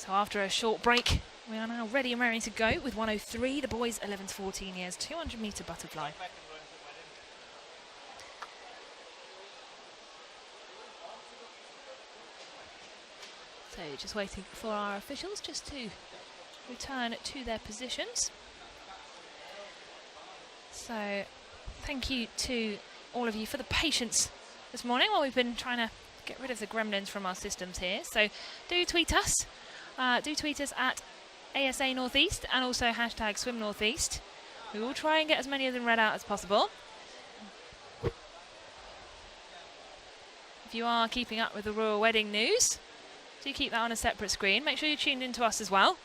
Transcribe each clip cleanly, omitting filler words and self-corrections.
So after a short break, we are now ready and raring to go with 103, the boys 11 to 14 years, 200-metre butterfly. So just waiting for our officials just to return to their positions. So thank you to all of you for the patience this morning while we've been trying to get rid of the gremlins from our systems here. So do tweet us. Do tweet us at ASA Northeast and also hashtag Swim Northeast. We will try and get as many of them read out as possible. If you are keeping up with the royal wedding news, do keep that on a separate screen. Make sure you're tuned into us as well.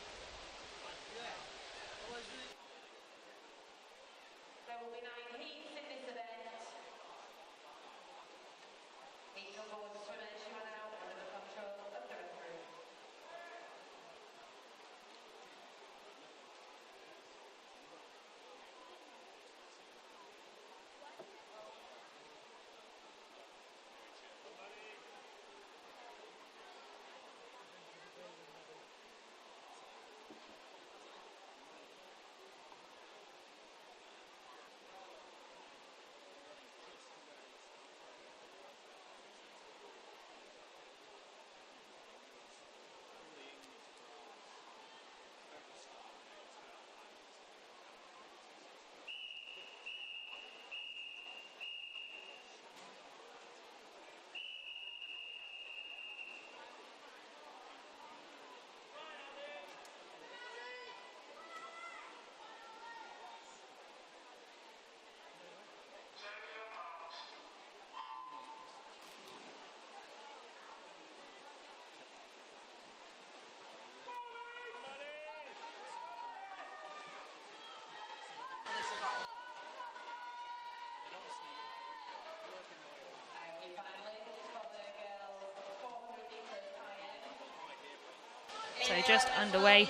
So just underway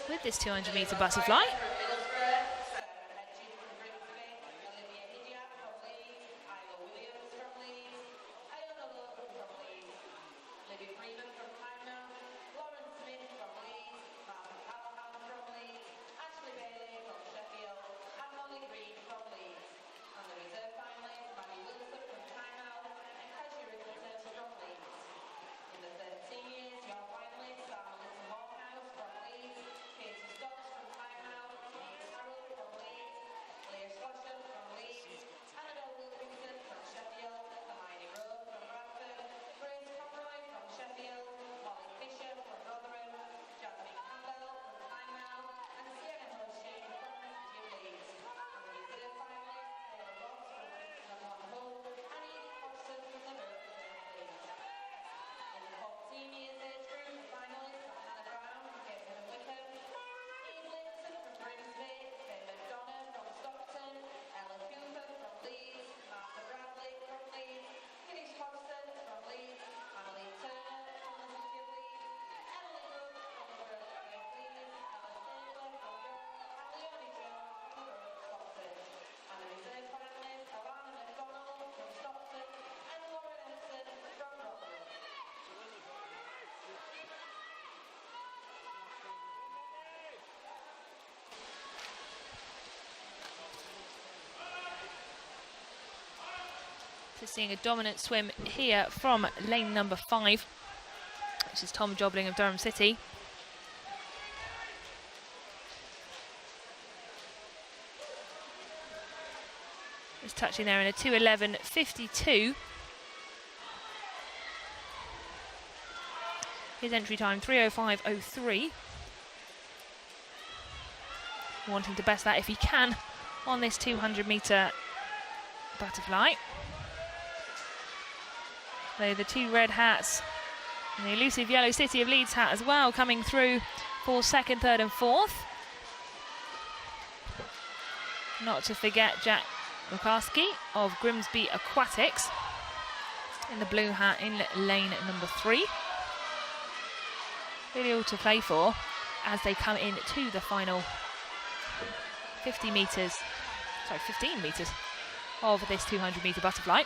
with this 200-metre butterfly. So seeing a dominant swim here from lane number 5, which is Tom Jobling of Durham City. Just touching there in a 2:11.52. His entry time 3:05.03. Wanting to best that if he can on this 200-metre butterfly. So the two red hats and the elusive yellow City of Leeds hat as well coming through for second, third and fourth. Not to forget Jack Lukarski of Grimsby Aquatics in the blue hat in lane number 3. Really all to play for as they come in to the final 15 metres of this 200-metre butterfly.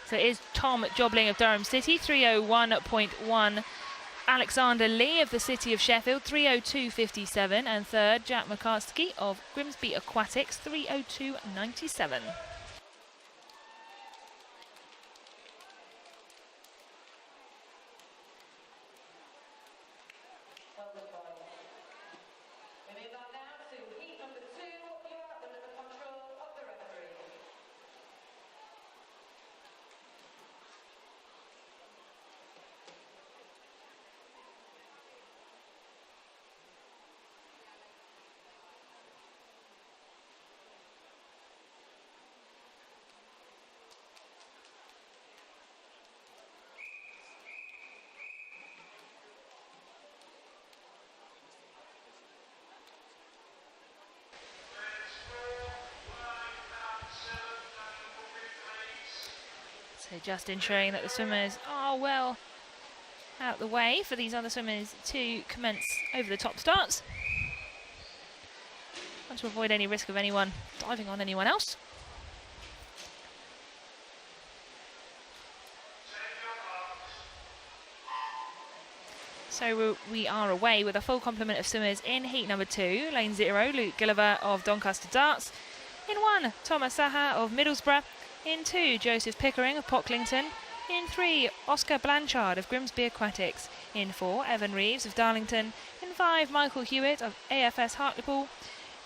So it is Tom Jobling of Durham City, 3:01.1. Alexander Lee of the City of Sheffield, 3:02.57. And third, Jack McCarthy of Grimsby Aquatics, 3:02.97. So just ensuring that the swimmers are well out the way for these other swimmers to commence over the top starts. Want to avoid any risk of anyone diving on anyone else. So we are away with a full complement of swimmers in heat number 2. Lane 0, Luke Gilliver of Doncaster Darts. In 1, Thomas Saha of Middlesbrough. In 2, Joseph Pickering of Pocklington. In 3, Oscar Blanchard of Grimsby Aquatics. In 4, Evan Reeves of Darlington. In 5, Michael Hewitt of AFS Hartlepool.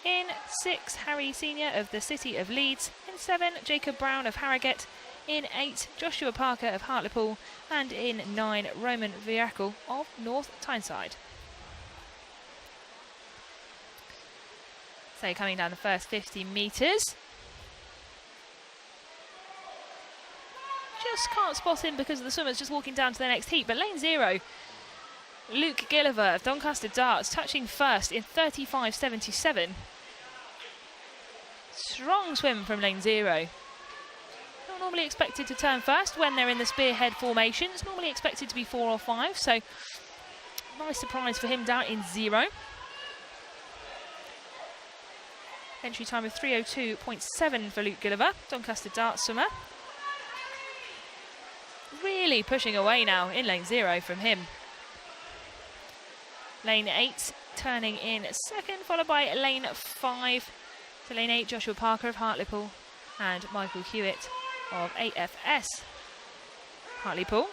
In 6, Harry Senior of the City of Leeds. In 7, Jacob Brown of Harrogate. In 8, Joshua Parker of Hartlepool. And in 9, Roman Viracle of North Tyneside. So coming down the first 50 metres. Just can't spot him because of the swimmers just walking down to the next heat. But lane 0, Luke Gilliver of Doncaster Darts touching first in 35.77. Strong swim from lane 0. Not normally expected to turn first when they're in the spearhead formation. It's normally expected to be 4 or 5. So nice surprise for him down in 0. Entry time of 3:02.7 for Luke Gilliver, Doncaster Darts swimmer. Really pushing away now in lane 0 from him. Lane 8 turning in second, followed by lane 5. So lane 8, Joshua Parker of Hartlepool and Michael Hewitt of AFS Hartlepool.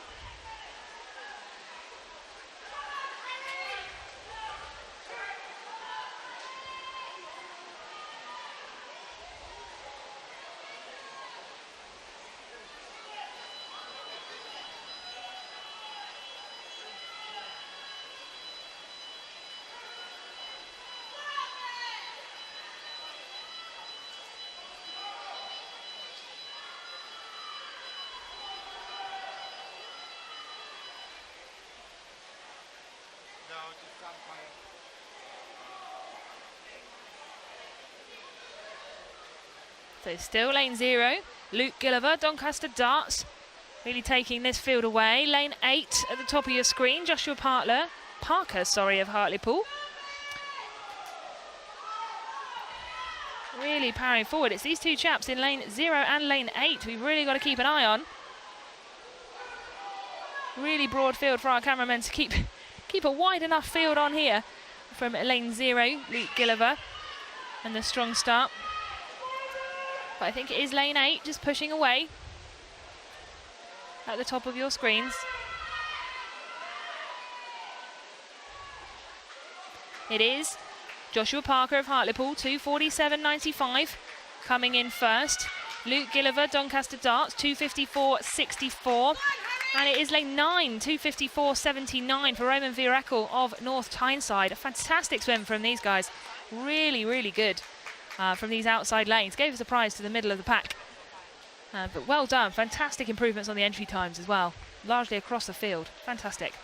So still lane 0, Luke Gilliver, Doncaster Darts, really taking this field away. Lane 8 at the top of your screen, Joshua Parker of Hartlepool. Really powering forward. It's these two chaps in lane 0 and lane 8 we've really got to keep an eye on. Really broad field for our cameramen to keep a wide enough field on here from lane 0, Luke Gilliver, and the strong start. But I think it is lane 8 just pushing away at the top of your screens. It is Joshua Parker of Hartlepool, 2:47.95, coming in first. Luke Gilliver, Doncaster Darts, 2:54.64. And it is lane 9, 2:54.79 for Roman Viracle of North Tyneside. A fantastic swim from these guys. Really, really good from these outside lanes. Gave us a prize to the middle of the pack. But well done. Fantastic improvements on the entry times as well. Largely across the field. Fantastic.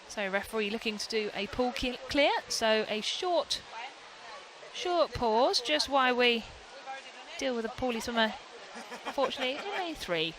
So referee looking to do a pool clear, so a short pause just while we deal with a poorly swimmer, unfortunately, in lane 3.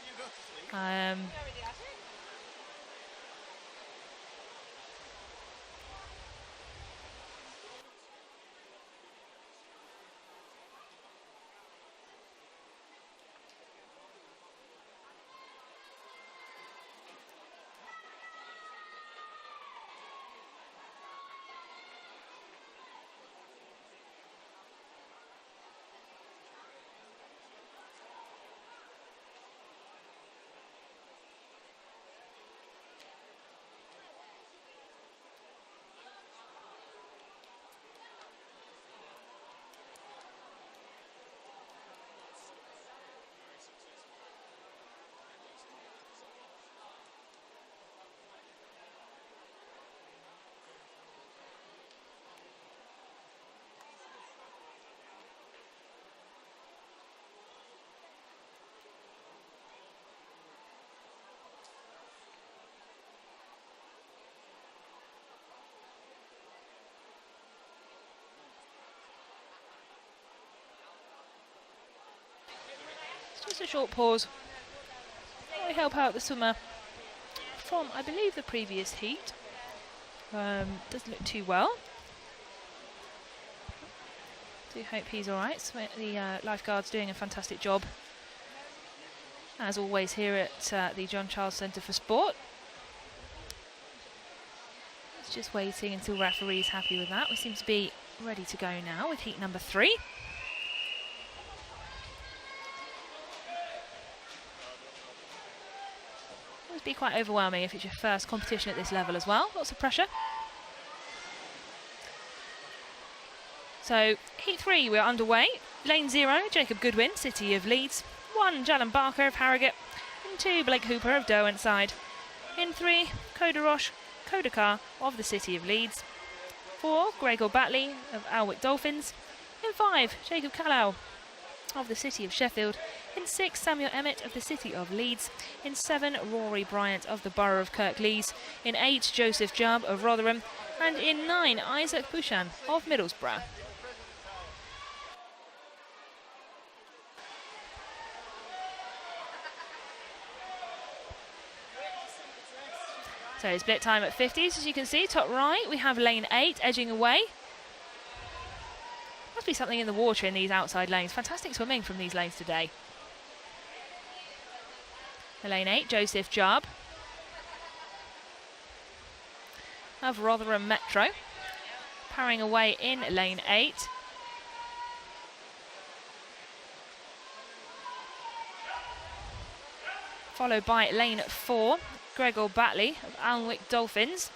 Just a short pause. We help out the swimmer from, I believe, the previous heat. Doesn't look too well. Do hope he's all right. So the lifeguard's doing a fantastic job, as always, here at the John Charles Centre for Sport. It's just waiting until referee's happy with that. We seem to be ready to go now with heat number 3. Always be quite overwhelming if it's your first competition at this level as well. Lots of pressure. So, heat 3, we're underway. Lane 0, Jacob Goodwin, City of Leeds. 1, Jalen Barker of Harrogate. In 2, Blake Hooper of Derwentside. In 3, Kodarosh Kodakar of the City of Leeds. 4, Gregor Batley of Alwick Dolphins. In 5, Jacob Callow of the City of Sheffield. In 6, Samuel Emmett of the City of Leeds. In 7, Rory Bryant of the Borough of Kirklees. In 8, Joseph Jubb of Rotherham. And in 9, Isaac Bushan of Middlesbrough. So split time at 50s, as you can see, top right, we have lane 8 edging away. Must be something in the water in these outside lanes. Fantastic swimming from these lanes today. The lane 8, Joseph Jubb of Rotherham Metro. Powering away in lane 8. Followed by lane 4. Gregor Batley of Alnwick Dolphins.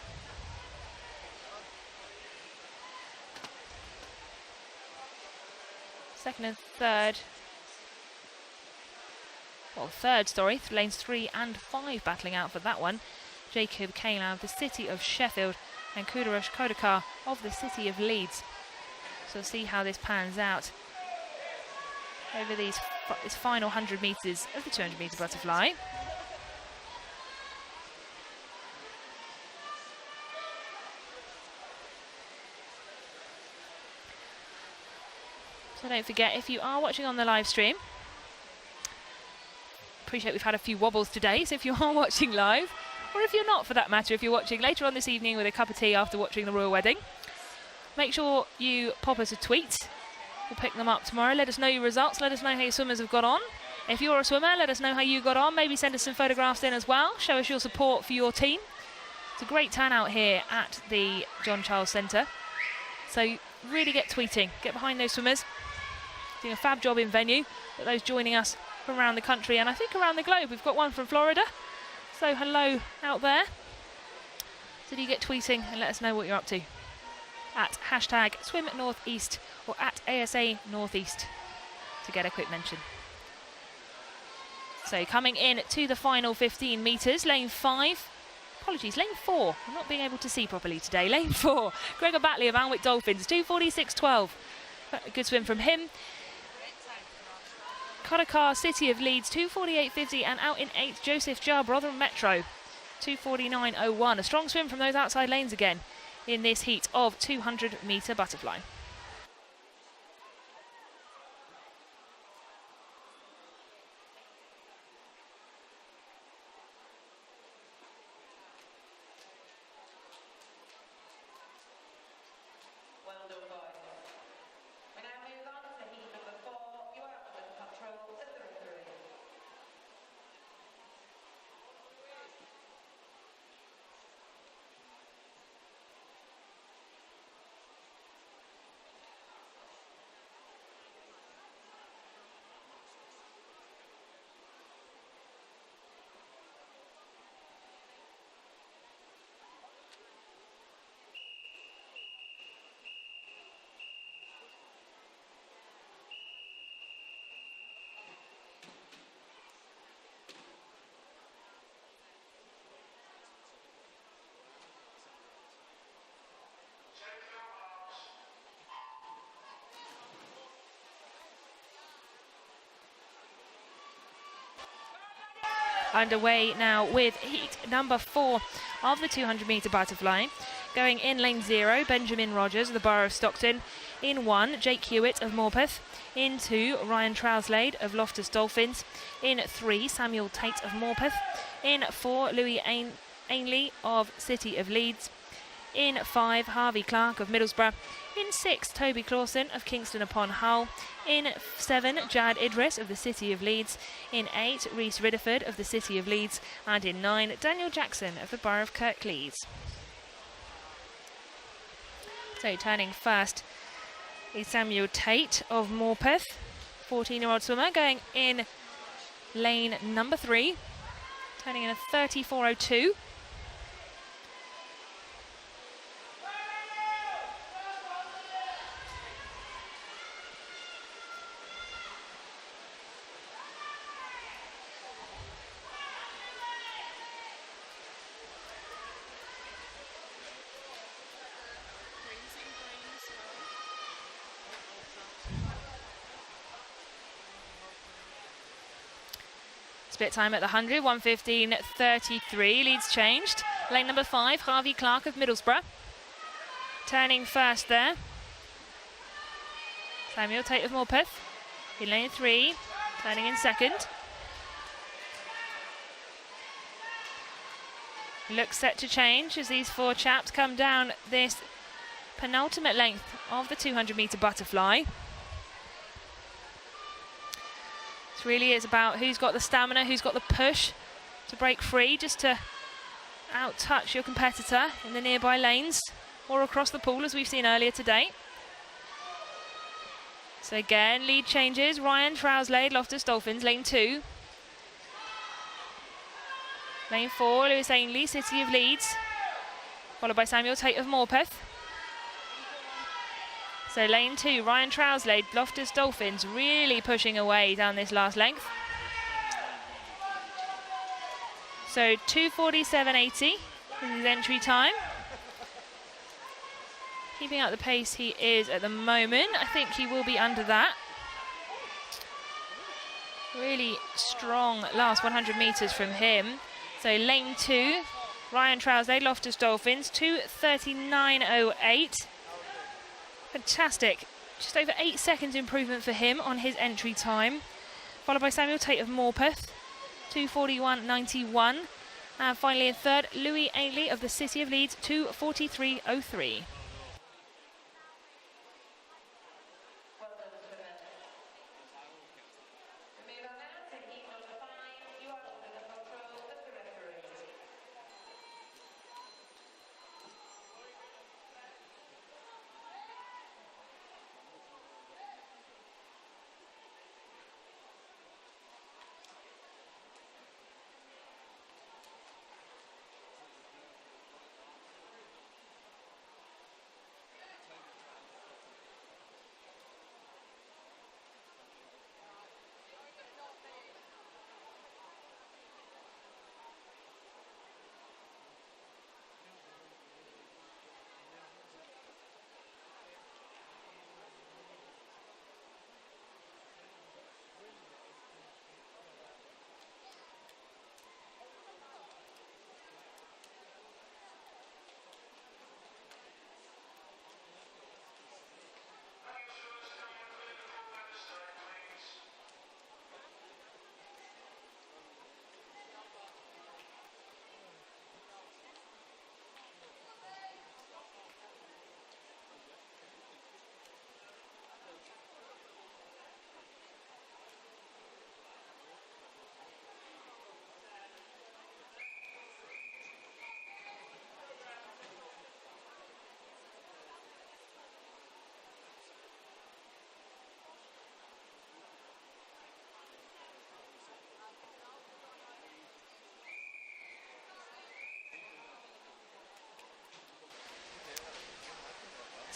Third, lanes 3 and 5 battling out for that one. Jacob Kayla of the City of Sheffield and Kudarosh Kodakar of the City of Leeds. So we'll see how this pans out over this final 100 metres of the 200 metre butterfly. So don't forget, if you are watching on the live stream, appreciate we've had a few wobbles today, so if you are watching live, or if you're not for that matter, if you're watching later on this evening with a cup of tea after watching the Royal Wedding, make sure you pop us a tweet. We'll pick them up tomorrow. Let us know your results, let us know how your swimmers have got on. If you're a swimmer, let us know how you got on. Maybe send us some photographs in as well. Show us your support for your team. It's a great turnout here at the John Charles Centre. So really get tweeting, get behind those swimmers. Doing a fab job in venue, but those joining us from around the country and I think around the globe. We've got one from Florida, so hello out there. So do you get tweeting and let us know what you're up to at hashtag #SwimNortheast or at ASA Northeast to get a quick mention. So coming in to the final 15 metres, lane 5. Apologies, lane 4. I'm not being able to see properly today. Lane 4, Gregor Batley of Alnwick Dolphins, 2:46.12. A good swim from him. Kodakar, City of Leeds, 2:48.50, and out in 8th, Joseph Jubb, Rotherham Metro, 2:49.01. A strong swim from those outside lanes again in this heat of 200 metre butterfly. underway now with heat number 4 of the 200-metre butterfly. Going in lane 0, Benjamin Rogers of the Borough of Stockton. In 1, Jake Hewitt of Morpeth. In 2, Ryan Trouslade of Loftus Dolphins. In 3, Samuel Tate of Morpeth. In 4, Louis Ainley of City of Leeds. In 5, Harvey Clark of Middlesbrough. In 6, Toby Clawson of Kingston upon Hull. In 7, Jad Idris of the City of Leeds. In 8, Rhys Ridderford of the City of Leeds. And in 9, Daniel Jackson of the Borough of Kirklees. So turning first is Samuel Tate of Morpeth, 14-year-old swimmer, going in lane number 3, turning in a 34.02. Split time at the 100, 1:15.33, leads changed. Lane number 5, Harvey Clark of Middlesbrough. Turning first there. Samuel Tate of Morpeth. In lane 3, turning in second. Looks set to change as these 4 chaps come down this penultimate length of the 200-metre butterfly. Really is about who's got the stamina, who's got the push to break free, just to out-touch your competitor in the nearby lanes or across the pool, as we've seen earlier today. So again, lead changes. Ryan Trouslade, Loftus Dolphins, lane 2. Lane 4, Lewis Ainley, City of Leeds, followed by Samuel Tate of Morpeth. So lane 2, Ryan Trouslade, Loftus Dolphins, really pushing away down this last length. So 2:47.80 is his entry time. Keeping up the pace he is at the moment. I think he will be under that. Really strong last 100 metres from him. So lane 2, Ryan Trouslade, Loftus Dolphins, 2:39.08. Fantastic. Just over 8 seconds improvement for him on his entry time. Followed by Samuel Tate of Morpeth, 2:41.91. And finally in third, Louis Ainley of the City of Leeds, 2:43.03.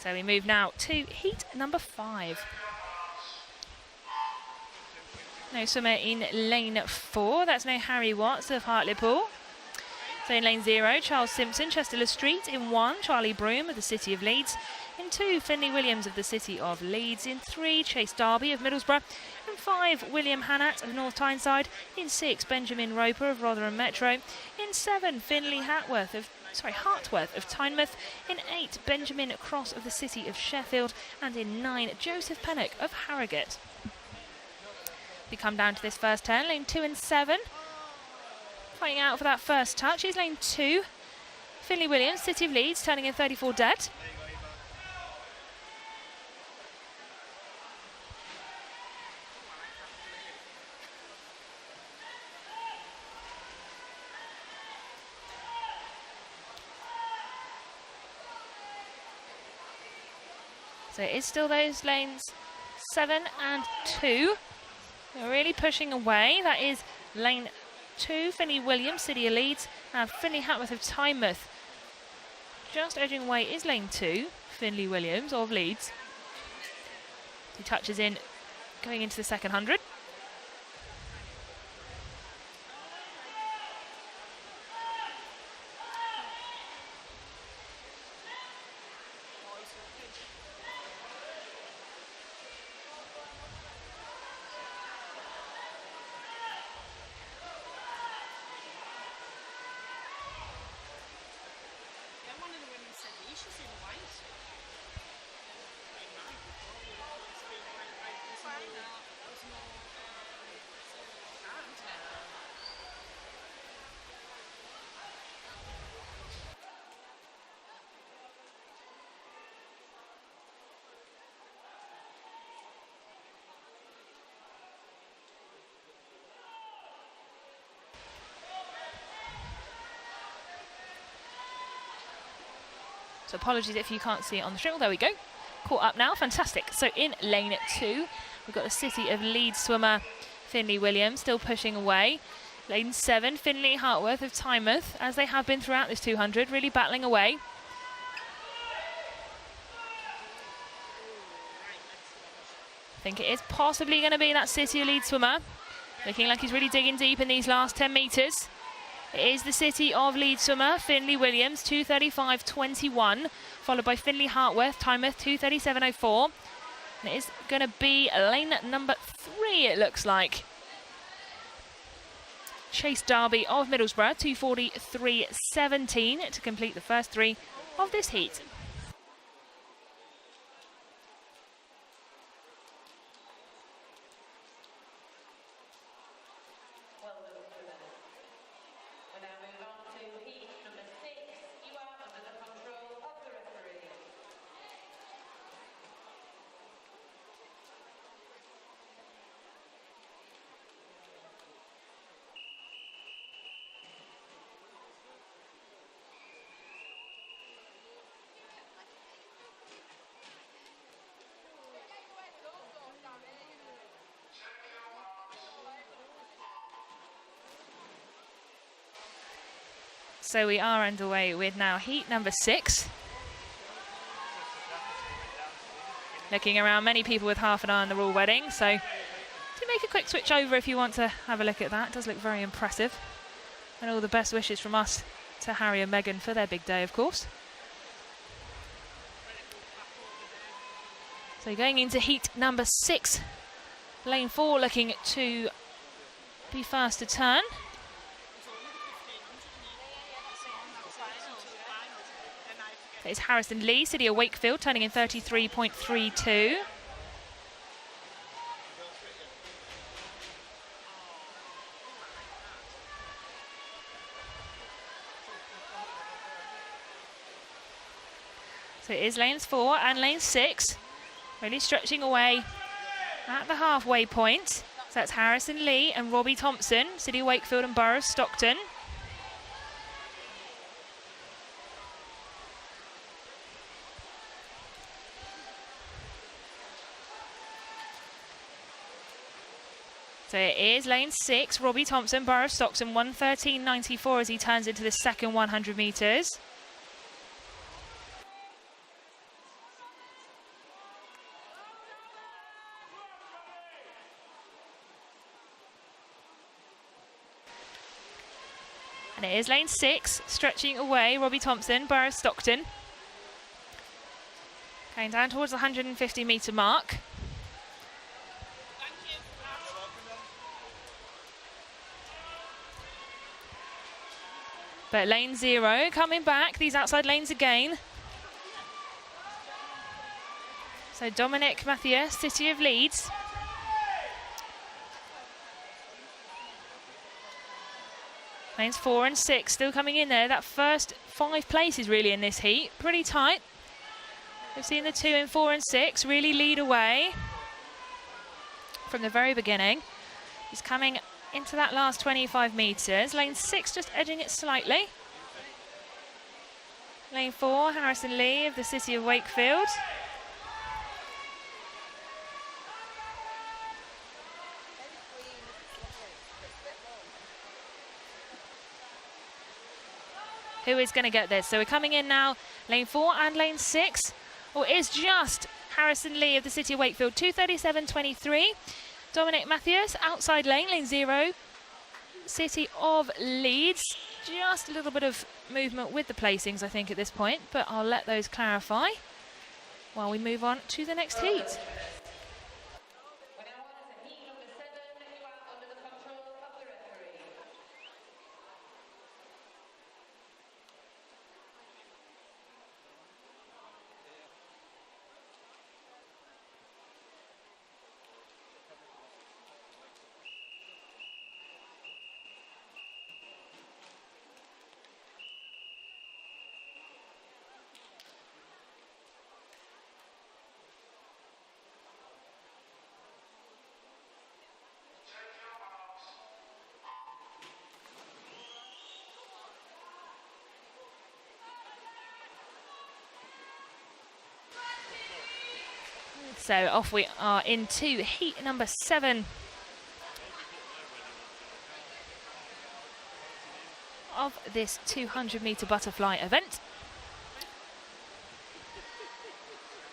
So we move now to heat number 5. No swimmer in lane 4. That's no Harry Watts of Hartlepool. So in lane 0, Charles Simpson, Chester Street. In 1, Charlie Broom of the City of Leeds. In 2, Finley Williams of the City of Leeds. In 3, Chase Darby of Middlesbrough. In 5, William Hannat of North Tyneside. In 6, Benjamin Roper of Rotherham Metro. In 7, Finley Hartworth of Tynemouth. In 8, Benjamin Cross of the City of Sheffield. And in 9, Joseph Pennock of Harrogate. We come down to this first turn, lane 2 and 7. Fighting out for that first touch is lane 2. Finley Williams, City of Leeds, turning in 34 dead. So it is still those lanes 7 and 2. They're really pushing away. That is lane 2, Finley Williams, City of Leeds, and Finley Hartworth of Tynemouth. Just edging away is lane 2, Finley Williams of Leeds. He touches in, going into the second 100. So apologies if you can't see it on the stream. There we go. Caught up now. Fantastic. So in lane 2, we've got the City of Leeds swimmer Finley Williams still pushing away. Lane 7, Finley Hartworth of Tynemouth, as they have been throughout this 200, really battling away. I think it is possibly going to be that City of Leeds swimmer. Looking like he's really digging deep in these last 10 metres. It is the City of Leeds swimmer, Finley Williams, 2:35.21, followed by Finley Hartworth, Tynemouth, 2:37.04. And it is going to be lane number 3, it looks like. Chase Derby of Middlesbrough, 2:43.17 to complete the first 3 of this heat. So we are underway with now heat number 6. Looking around, many people with half an eye on the Royal Wedding, so do make a quick switch over if you want to have a look at that. It does look very impressive. And all the best wishes from us to Harry and Meghan for their big day, of course. So going into heat number 6. Lane 4 looking to be fast to turn. It's Harrison Lee, City of Wakefield, turning in 33.32. So it is lanes 4 and lane 6, really stretching away at the halfway point. So that's Harrison Lee and Robbie Thompson, City of Wakefield and Borough of Stockton. So it is lane 6, Robbie Thompson, Borough of Stockton, 1:13.94 as he turns into the second 100 metres. And it is lane 6, stretching away, Robbie Thompson, Borough of Stockton. Going down towards the 150 metre mark. But lane 0 coming back, these outside lanes again. So Dominic Mathieu, City of Leeds. Lanes 4 and 6 still coming in there. That first 5 places really in this heat, pretty tight. We've seen the 2 and 4 and 6 really lead away from the very beginning. He's coming into that last 25 metres. Lane 6 just edging it slightly. Lane 4, Harrison Lee of the City of Wakefield. Who is going to get this? So we're coming in now, lane 4 and lane 6. Or is just Harrison Lee of the City of Wakefield, 2:37.23. Dominic Mathieu, outside lane, lane 0. City of Leeds, just a little bit of movement with the placings, I think, at this point, but I'll let those clarify while we move on to the next heat. So off we are into heat number 7 of this 200-metre butterfly event.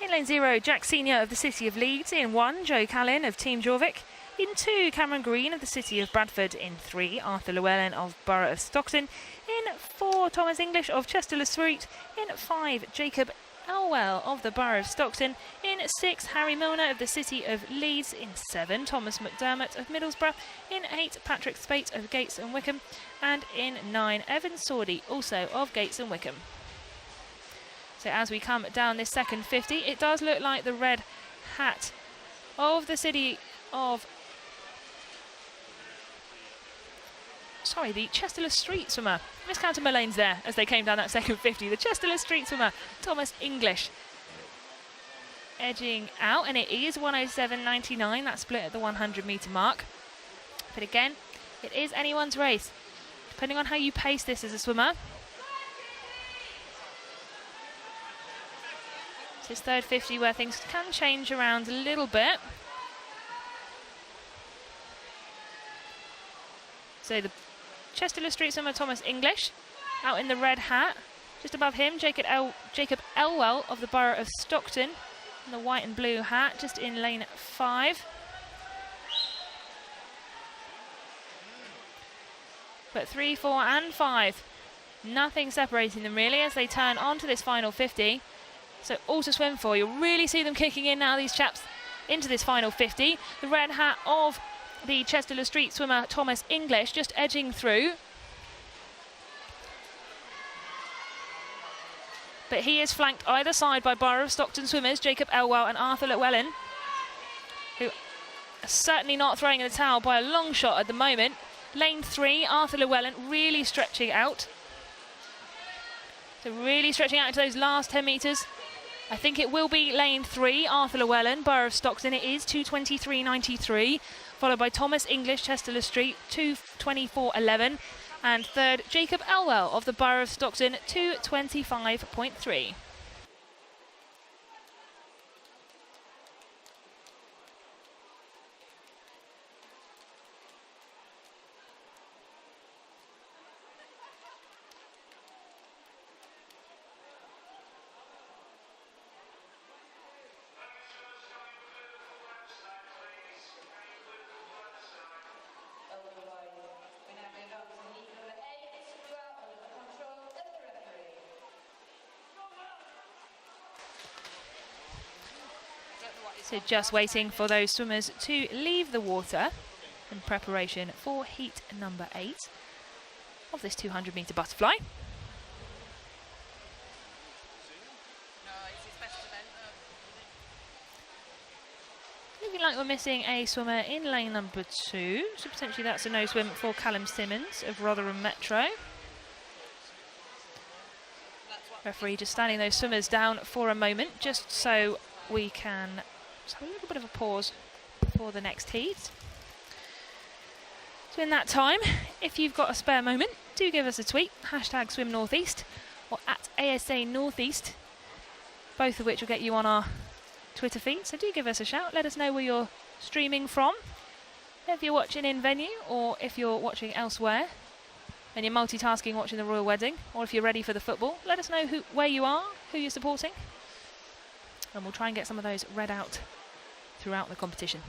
In lane 0, Jack Senior of the City of Leeds. In 1, Joe Callin of Team Jorvik. In 2, Cameron Green of the City of Bradford. In 3, Arthur Llewellyn of Borough of Stockton. In 4, Thomas English of Chester-le-Street. In 5, Jacob Elwell of the Borough of Stockton. In 6, Harry Milner of the City of Leeds. In 7, Thomas McDermott of Middlesbrough. In 8, Patrick Spate of Gates and Wickham. And in 9, Evan Sawdy, also of Gates and Wickham. So as we come down this second 50, it does look like the red hat of the City of... Sorry, the Chester-le-Street swimmer. Miscounted my lanes there as they came down that second 50. The Chester-le-Street swimmer, Thomas English, edging out, and it is 1:07.99. That split at the 100-metre mark. But again, it is anyone's race, depending on how you pace this as a swimmer. It's his third 50 where things can change around a little bit. So the Chester-le-Street swimmer Thomas English out in the red hat. Just above him, Jacob Elwell of the Borough of Stockton in the white and blue hat, just in lane 5. But 3, 4 and 5, nothing separating them really as they turn onto this final 50. So all to swim for. You'll really see them kicking in now, these chaps, into this final 50. The red hat of the Chester-le-Street swimmer Thomas English just edging through. But he is flanked either side by Borough of Stockton swimmers Jacob Elwell and Arthur Llewellyn, who are certainly not throwing in the towel by a long shot at the moment. Lane 3, Arthur Llewellyn really stretching out. So really stretching out into those last 10 metres. I think it will be lane 3, Arthur Llewellyn, Borough of Stockton. It is 2:23.93, followed by Thomas English, Chester-le-Street, 2:24.11. And third, Jacob Elwell of the Borough of Stockton, 2:25.3. So just waiting for those swimmers to leave the water in preparation for heat number 8. of this 200-metre butterfly. Looking like we're missing a swimmer in lane number 2, so potentially that's a no swim for Callum Simmons of Rotherham Metro. Referee just standing those swimmers down for a moment, just so we can just have a little bit of a pause for the next heat. So in that time, if you've got a spare moment, do give us a tweet, hashtag #SwimNortheast or at ASA Northeast, both of which will get you on our Twitter feed. So do give us a shout, let us know where you're streaming from, if you're watching in venue or if you're watching elsewhere and you're multitasking watching the Royal Wedding, or if you're ready for the football. Let us know where you are, who you're supporting, and we'll try and get some of those read out throughout the competition.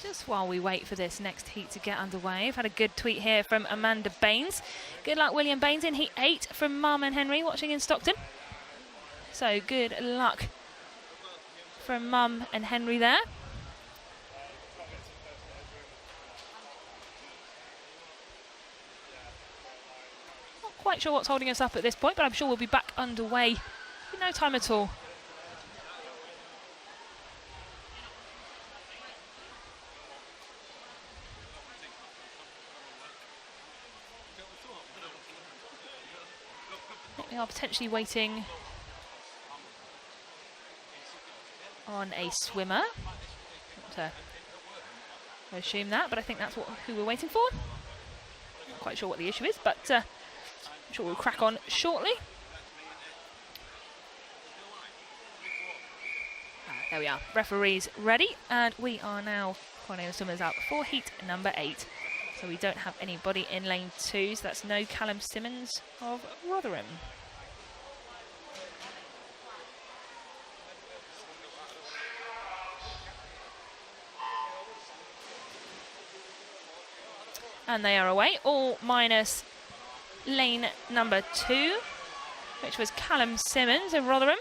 Just while we wait for this next heat to get underway, I've had a good tweet here from Amanda Baines. Good luck, William Baines, in heat 8 from Mum and Henry watching in Stockton. So good luck from Mum and Henry there. Not quite sure what's holding us up at this point, but I'm sure we'll be back underway in no time at all. We are potentially waiting on a swimmer. Not to assume that, but I think that's who we're waiting for. Not quite sure what the issue is, but I'm sure we'll crack on shortly. There we are, referees ready, and we are now calling the swimmers out for heat number 8. So we don't have anybody in lane 2, so that's no Callum Simmons of Rotherham. And they are away, all minus lane number 2, which was Callum Simmons of Rotherham.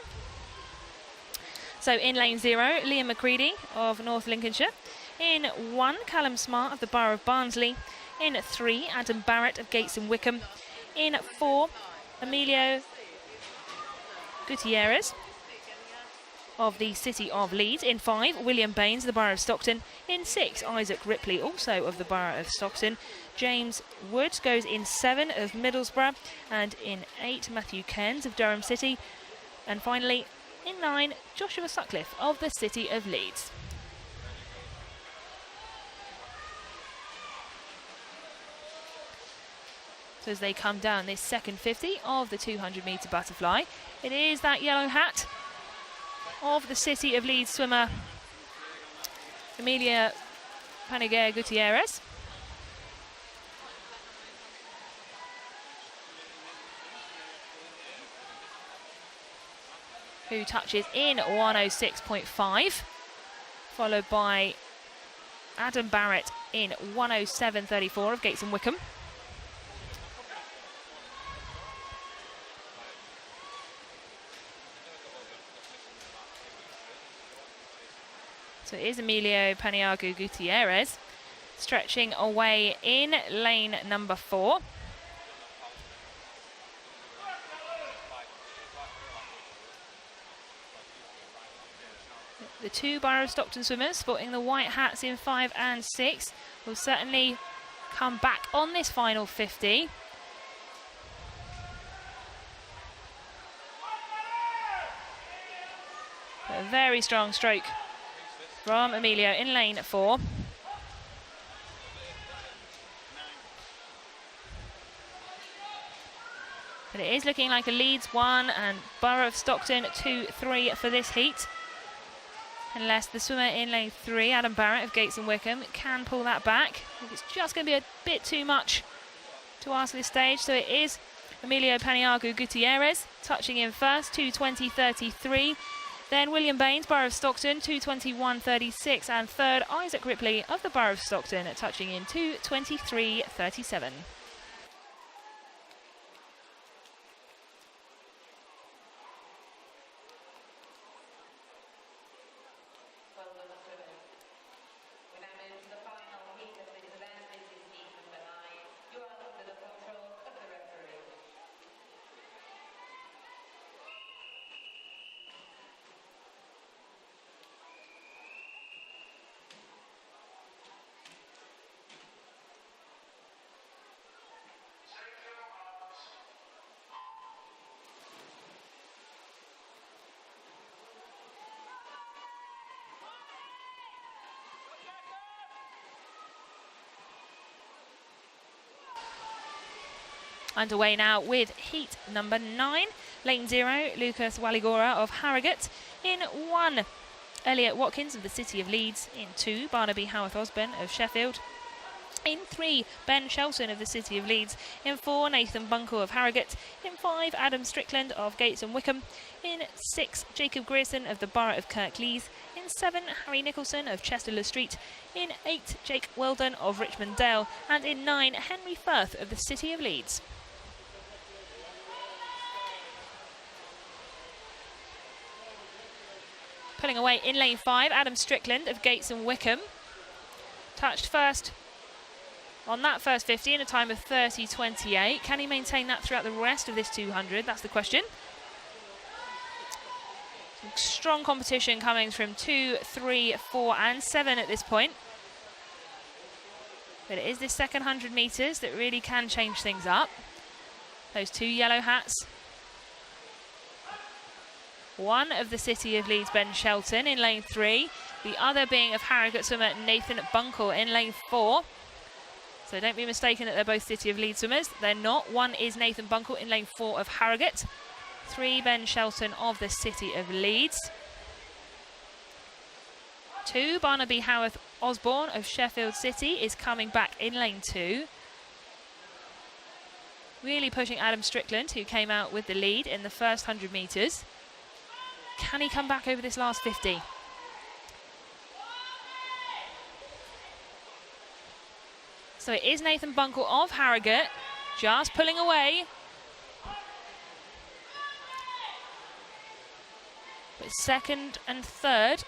So in lane 0, Liam McCready of North Lincolnshire. In 1, Callum Smart of the Borough of Barnsley. In 3, Adam Barrett of Gates and Wickham. In 4, Emilio Gutierrez of the City of Leeds. In 5, William Baines of the Borough of Stockton. In 6, Isaac Ripley, also of the Borough of Stockton. James Woods goes in 7 of Middlesbrough. And in 8, Matthew Cairns of Durham City. And finally, in 9, Joshua Sutcliffe of the City of Leeds. So as they come down this second 50 of the 200-metre butterfly, it is that yellow hat of the City of Leeds swimmer Emilia Paniguer Gutierrez. Who touches in 106.5, followed by Adam Barrett in 107.34 of Gates and Wickham. So it is Emilio Paniagua Gutierrez stretching away in lane number 4. The two Borough of Stockton swimmers sporting the white hats in 5 and 6 will certainly come back on this final 50. A very strong stroke from Emilio in lane 4. But it is looking like a Leeds 1 and Borough of Stockton 2-3 for this heat. Unless the swimmer in lane 3, Adam Barrett of Gates and Wickham, can pull that back. I think it's just going to be a bit too much to ask this stage. So it is Emilio Paniagua Gutierrez touching in first, 2:20.33. Then William Baines, Borough of Stockton, 2:21.36. And third, Isaac Ripley of the Borough of Stockton, touching in 2:23.37. Underway now with heat number 9. Lane 0, Lucas Waligora of Harrogate. In 1, Elliot Watkins of the City of Leeds. In 2, Barnaby Howarth Osborne of Sheffield. In 3, Ben Shelton of the City of Leeds. In 4, Nathan Bunkle of Harrogate. In 5, Adam Strickland of Gates and Wickham. In 6, Jacob Grierson of the Borough of Kirklees. In 7, Harry Nicholson of Chester-le Street. In 8, Jake Weldon of Richmond Dale. And in 9, Henry Firth of the City of Leeds. Pulling away in lane 5, Adam Strickland of Gates and Wickham. Touched first on that first 50 in a time of 30.28. Can he maintain that throughout the rest of this 200? That's the question. Some strong competition coming from 2, 3, 4 and 7 at this point. But it is this second 100 metres that really can change things up. Those two yellow hats. One of the City of Leeds, Ben Shelton, in lane 3. The other being of Harrogate swimmer Nathan Bunkle in lane 4. So don't be mistaken that they're both City of Leeds swimmers. They're not. One is Nathan Bunkle in lane 4 of Harrogate. 3, Ben Shelton of the City of Leeds. 2, Barnaby Howarth Osborne of Sheffield City is coming back in lane 2. Really pushing Adam Strickland, who came out with the lead in the first 100 metres. Can he come back over this last 50? So it is Nathan Bunkle of Harrogate, just pulling away. But second and third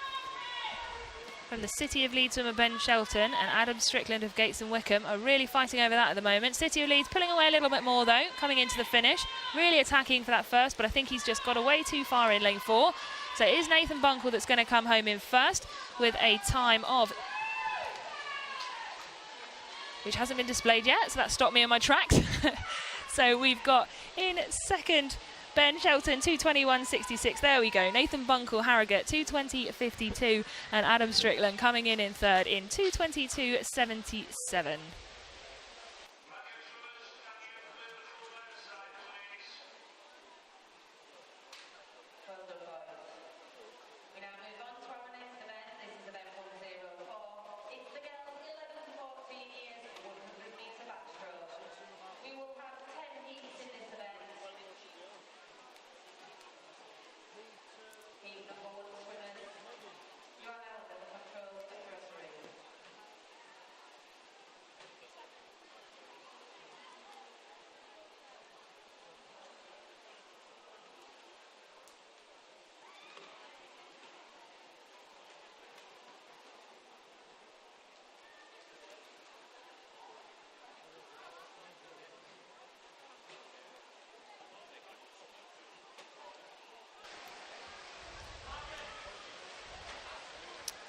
from the City of Leeds swimmer Ben Shelton and Adam Strickland of Gates and Wickham are really fighting over that at the moment. City of Leeds pulling away a little bit more though, coming into the finish. Really attacking for that first, but I think he's just got away too far in lane 4. So it is Nathan Bunkle that's going to come home in first with a time of, which hasn't been displayed yet, so that stopped me in my tracks. So we've got in second Ben Shelton, 2:21.66. There we go. Nathan Bunkle, Harrogate, 2:20.52. And Adam Strickland coming in third in 2:22.77.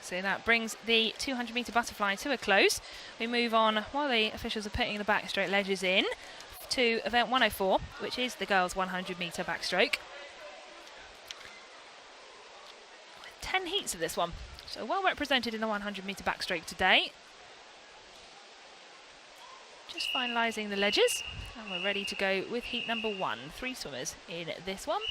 So that brings the 200-metre butterfly to a close. We move on, while the officials are putting the backstroke ledges in, to event 104, which is the girls' 100-metre backstroke. 10 heats of this one, so well represented in the 100-metre backstroke today. Just finalising the ledges, and we're ready to go with heat number 1. 3 swimmers in this one.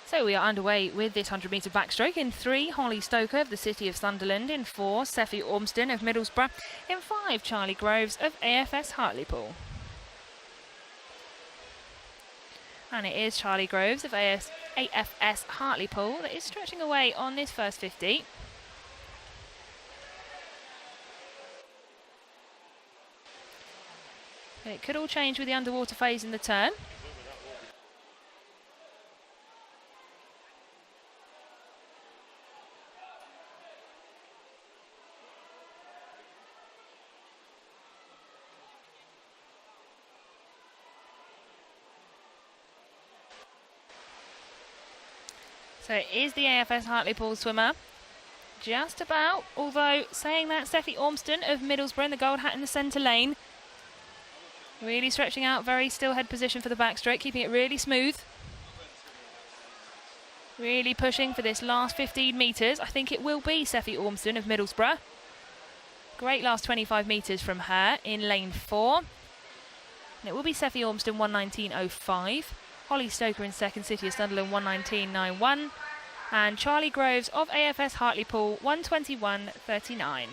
So we are underway with this 100-metre backstroke. In 3, Holly Stoker of the City of Sunderland. In 4, Seffi Ormston of Middlesbrough. In 5, Charlie Groves of AFS Hartlepool. And it is Charlie Groves of AFS Hartlepool that is stretching away on this first 50. It could all change with the underwater phase in the turn. So it is the AFS Hartlepool swimmer. Just about, although saying that, Seffi Ormston of Middlesbrough in the gold hat in the centre lane. Really stretching out, very still head position for the backstroke, keeping it really smooth. Really pushing for this last 15 metres. I think it will be Seffi Ormston of Middlesbrough. Great last 25 metres from her in lane 4. And it will be Seffi Ormston 1:19.05. Holly Stoker in second, City of Sunderland 1:19.91. And Charlie Groves of AFS Hartlepool 1:21.39.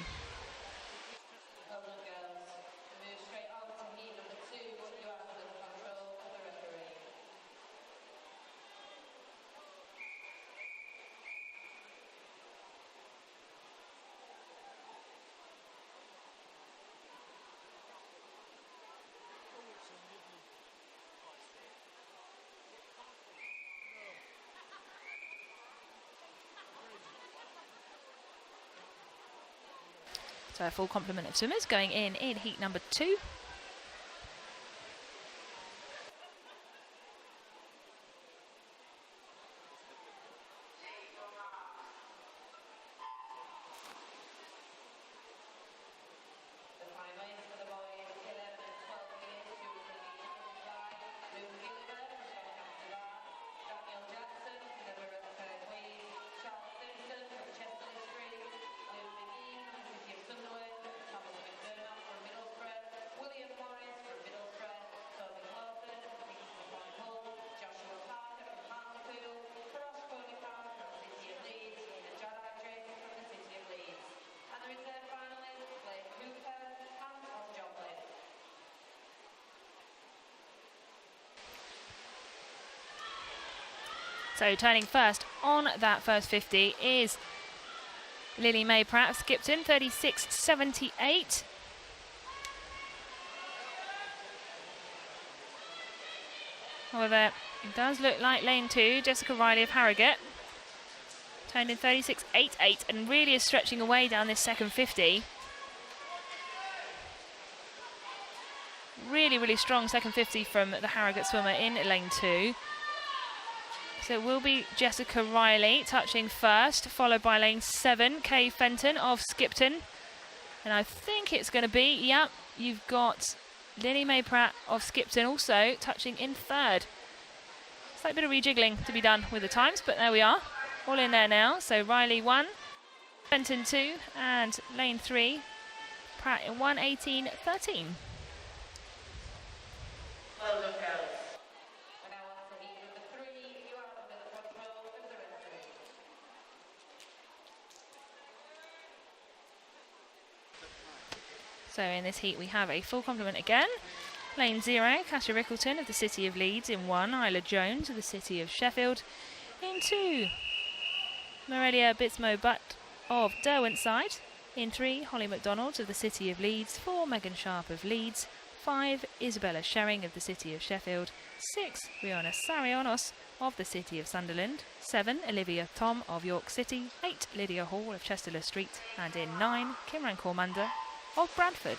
So a full complement of swimmers going in heat number 2. So turning first on that first 50 is Lily May Pratt of Skipton, 36.78. However, it does look like lane 2, Jessica Riley of Harrogate, turned in 36.88 and really is stretching away down this second 50. Really, really strong second 50 from the Harrogate swimmer in lane 2. So it will be Jessica Riley touching first, followed by lane 7, Kay Fenton of Skipton. And I think it's going to be, yep, you've got Lily May Pratt of Skipton also touching in third. Slight bit of rejiggling to be done with the times, but there we are. All in there now. So Riley 1, Fenton 2, and lane 3, Pratt in 1:18.13. Well done, girls. So in this heat we have a full complement again. Lane 0, Kasia Rickleton of the City of Leeds in 1, Isla Jones of the City of Sheffield in 2, Morelia Bitsmo Butt of Derwentside In 3, Holly McDonald of the City of Leeds. 4, Megan Sharp of Leeds. 5, Isabella Sherring of the City of Sheffield. 6, Rihanna Sarionos of the City of Sunderland. 7, Olivia Tom of York City. 8, Lydia Hall of Chesterless Street. And in 9, Kimran Cormander of Bradford.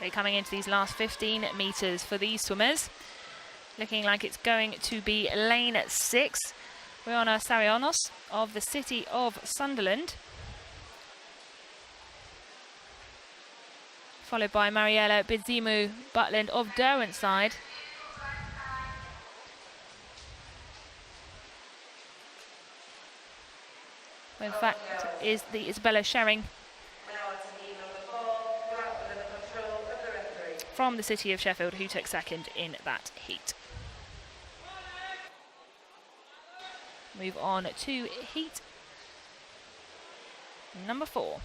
So coming into these last 15 metres for these swimmers, looking like it's going to be lane 6. Rihanna Sarionos of the City of Sunderland, followed by Mariella Bidzimu Butland of Derwentside. In fact, is the Isabella Sherring from the City of Sheffield, who took second in that heat. Move on to heat number 4.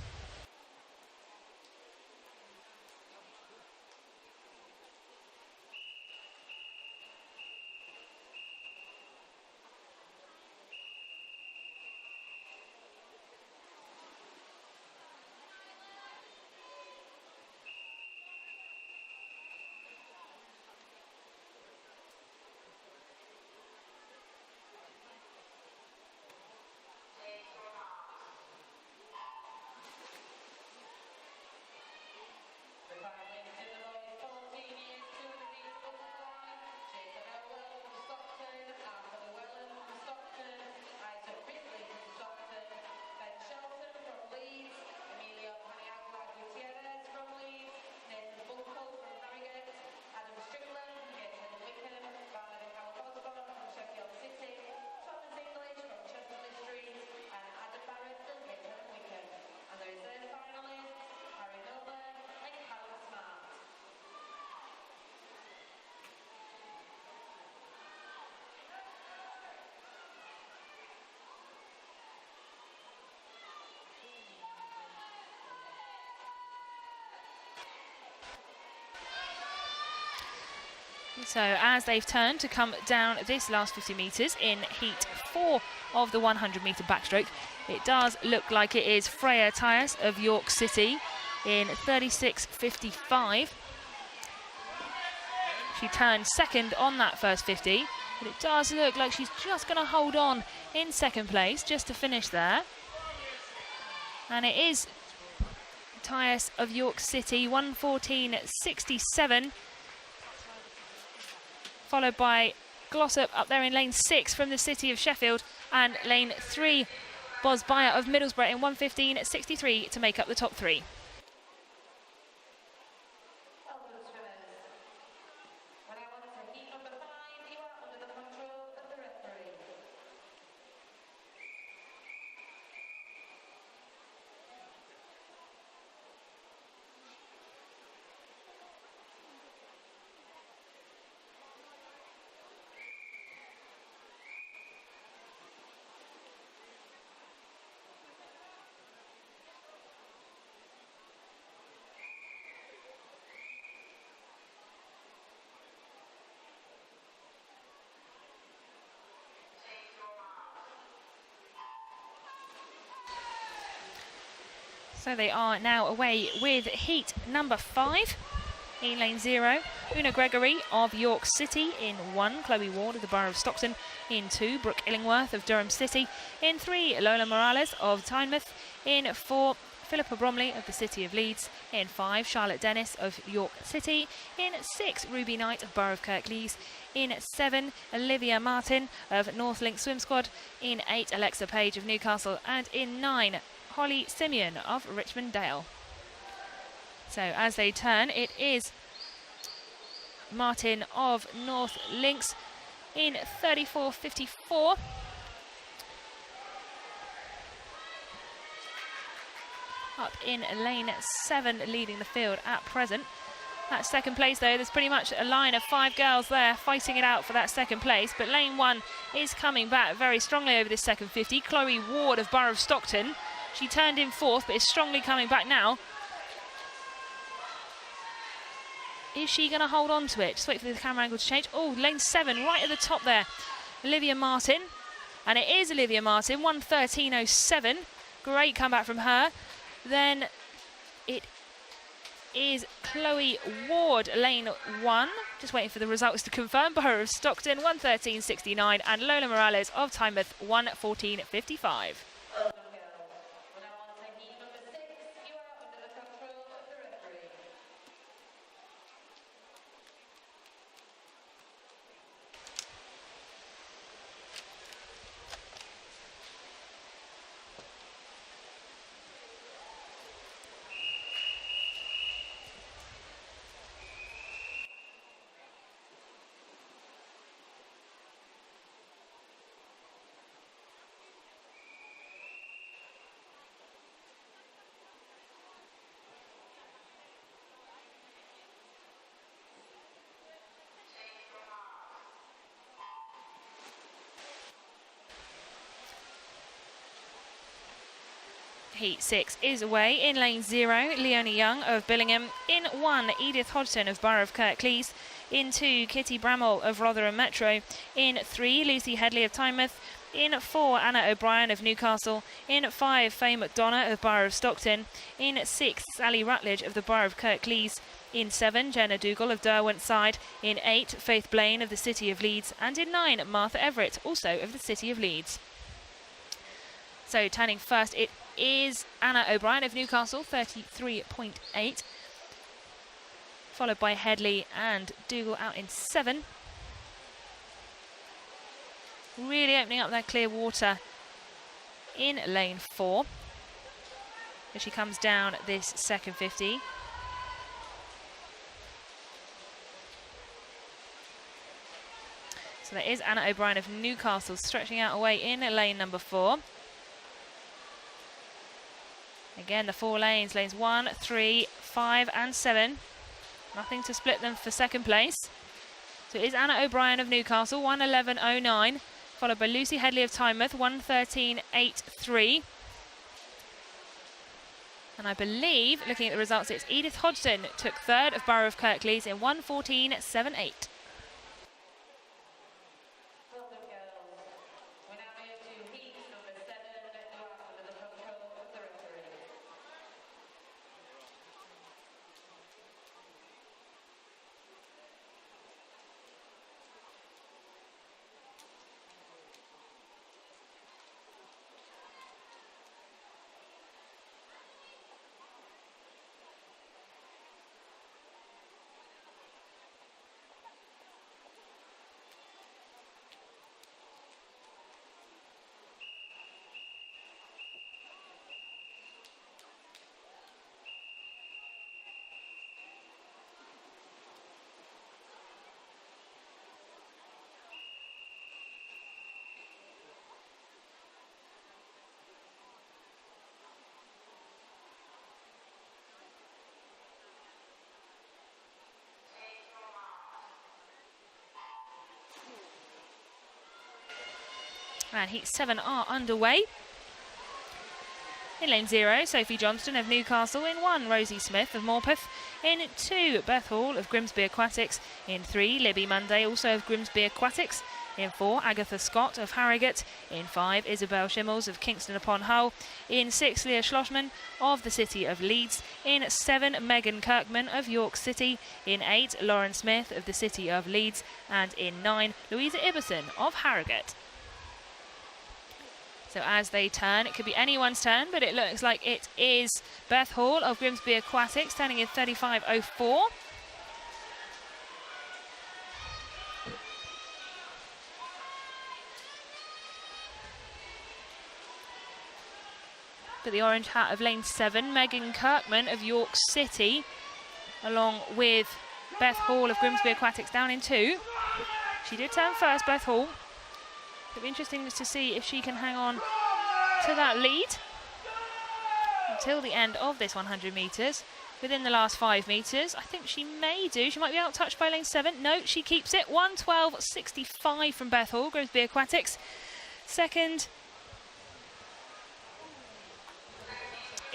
So as they've turned to come down this last 50 metres in heat 4 of the 100 metre backstroke, it does look like it is Freya Tyas of York City in 36.55. She turned second on that first 50, but it does look like she's just going to hold on in second place just to finish there. And it is Tyas of York City, 1:14.67. Followed by Glossop up there in lane 6 from the City of Sheffield, and lane 3, Boz Bayer of Middlesbrough in 1:15.63 to make up the top 3. So they are now away with heat number 5. In lane 0, Una Gregory of York City. In 1, Chloe Ward of the Borough of Stockton. In 2, Brooke Illingworth of Durham City. In 3, Lola Morales of Tynemouth. In 4, Philippa Bromley of the City of Leeds. In 5, Charlotte Dennis of York City. In 6, Ruby Knight of Borough of Kirklees. In 7, Olivia Martin of Northlink Swim Squad. In 8, Alexa Page of Newcastle. And in 9, Holly Simeon of Richmond Dale. So as they turn, it is Martin of North Links in 34.54. Up in lane 7, leading the field at present. That second place, though, there's pretty much a line of 5 girls there fighting it out for that second place. But lane 1 is coming back very strongly over this second 50. Chloe Ward of Borough of Stockton. She turned in 4th, but is strongly coming back now. Is she going to hold on to it? Just wait for the camera angle to change. Oh, lane 7, right at the top there. Olivia Martin. And it is Olivia Martin, 1:13.07. Great comeback from her. Then it is Chloe Ward, lane 1. Just waiting for the results to confirm. Borough of Stockton, 1:13.69. And Lola Morales of Tynemouth, 1:14.55. Heat 6 is away. In lane 0, Leonie Young of Billingham. In 1, Edith Hodgson of Borough of Kirklees. In 2, Kitty Bramall of Rotherham Metro. In 3, Lucy Headley of Tynemouth. In 4, Anna O'Brien of Newcastle. In 5, Faye McDonough of Borough of Stockton. In 6, Sally Rutledge of the Borough of Kirklees. In 7, Jenna Dougal of Derwent Side. In 8, Faith Blaine of the City of Leeds. And in 9, Martha Everett, also of the City of Leeds. So turning first, it is Anna O'Brien of Newcastle, 33.8. Followed by Headley and Dougal out in 7. Really opening up that clear water in lane 4. As she comes down this second 50. So there is Anna O'Brien of Newcastle stretching out away in lane number 4. Again, the 4 lanes, lanes 1, 3, 5 and 7. Nothing to split them for second place. So it is Anna O'Brien of Newcastle, 1:11.09. Followed by Lucy Headley of Tynemouth, 1:13.83. And I believe, looking at the results, it's Edith Hodgson took 3rd of Borough of Kirklees in 1:14.78. And heat 7 are underway. In lane 0, Sophie Johnston of Newcastle. In 1, Rosie Smith of Morpeth. In 2, Beth Hall of Grimsby Aquatics. In 3, Libby Monday, also of Grimsby Aquatics. In 4, Agatha Scott of Harrogate. In 5, Isabel Schimmels of Kingston upon Hull. In 6, Leah Schlossman of the City of Leeds. In 7, Megan Kirkman of York City. In 8, Lauren Smith of the City of Leeds. And in 9, Louisa Ibbison of Harrogate. So as they turn, it could be anyone's turn, but it looks like it is Beth Hall of Grimsby Aquatics, turning in 35.04. But the orange hat of lane 7, Megan Kirkman of York City, along with Beth Hall of Grimsby Aquatics down in 2. She did turn first, Beth Hall. It'll be interesting to see if she can hang on to that lead until the end of this 100 metres. Within the last 5 metres, I think she may do. She might be out-touched by lane 7. No, she keeps it. 1:12.65 from Beth Hall, Grimsby Aquatics. Second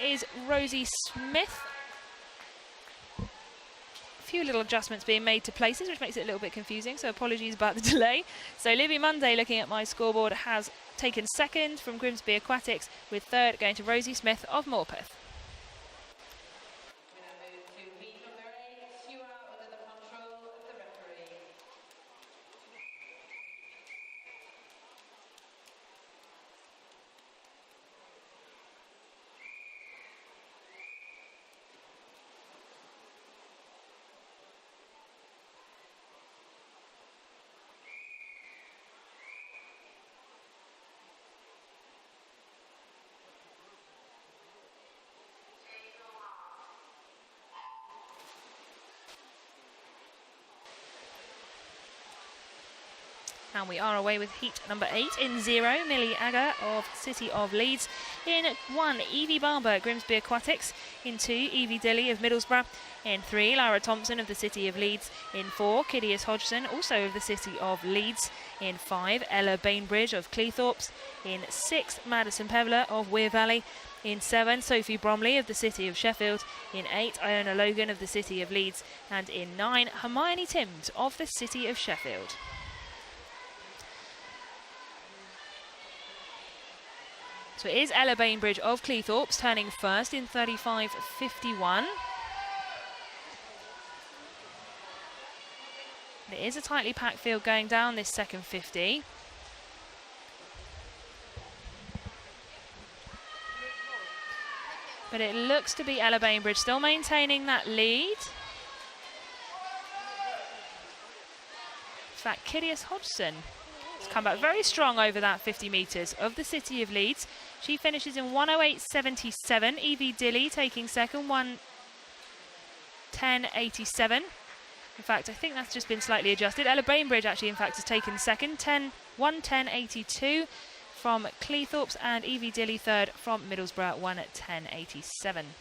is Rosie Smith. Few little adjustments being made to places, which makes it a little bit confusing, so apologies about the delay. So Livy Monday, looking at my scoreboard, has taken second from Grimsby Aquatics, with third going to Rosie Smith of Morpeth. And we are away with heat number 8. In 0, Millie Agger of City of Leeds. In 1, Evie Barber, Grimsby Aquatics. In 2, Evie Dilly of Middlesbrough. In 3, Lara Thompson of the City of Leeds. In 4, Kidius Hodgson, also of the City of Leeds. In 5, Ella Bainbridge of Cleethorpes. In 6, Madison Pevler of Weir Valley. In 7, Sophie Bromley of the City of Sheffield. In 8, Iona Logan of the City of Leeds. And in 9, Hermione Timms of the City of Sheffield. So it is Ella Bainbridge of Cleethorpes turning first in 35.51. It is a tightly packed field going down this second 50. But it looks to be Ella Bainbridge still maintaining that lead. In fact, Kidius Hodgson has come back very strong over that 50 metres of the City of Leeds. She finishes in 1:08.77. Evie Dilly taking second, 1:10.87. In fact, I think that's just been slightly adjusted. Ella Bainbridge actually, in fact, has taken second, 1:10.82 from Cleethorpes, and Evie Dilly third from Middlesbrough, 1:10.87.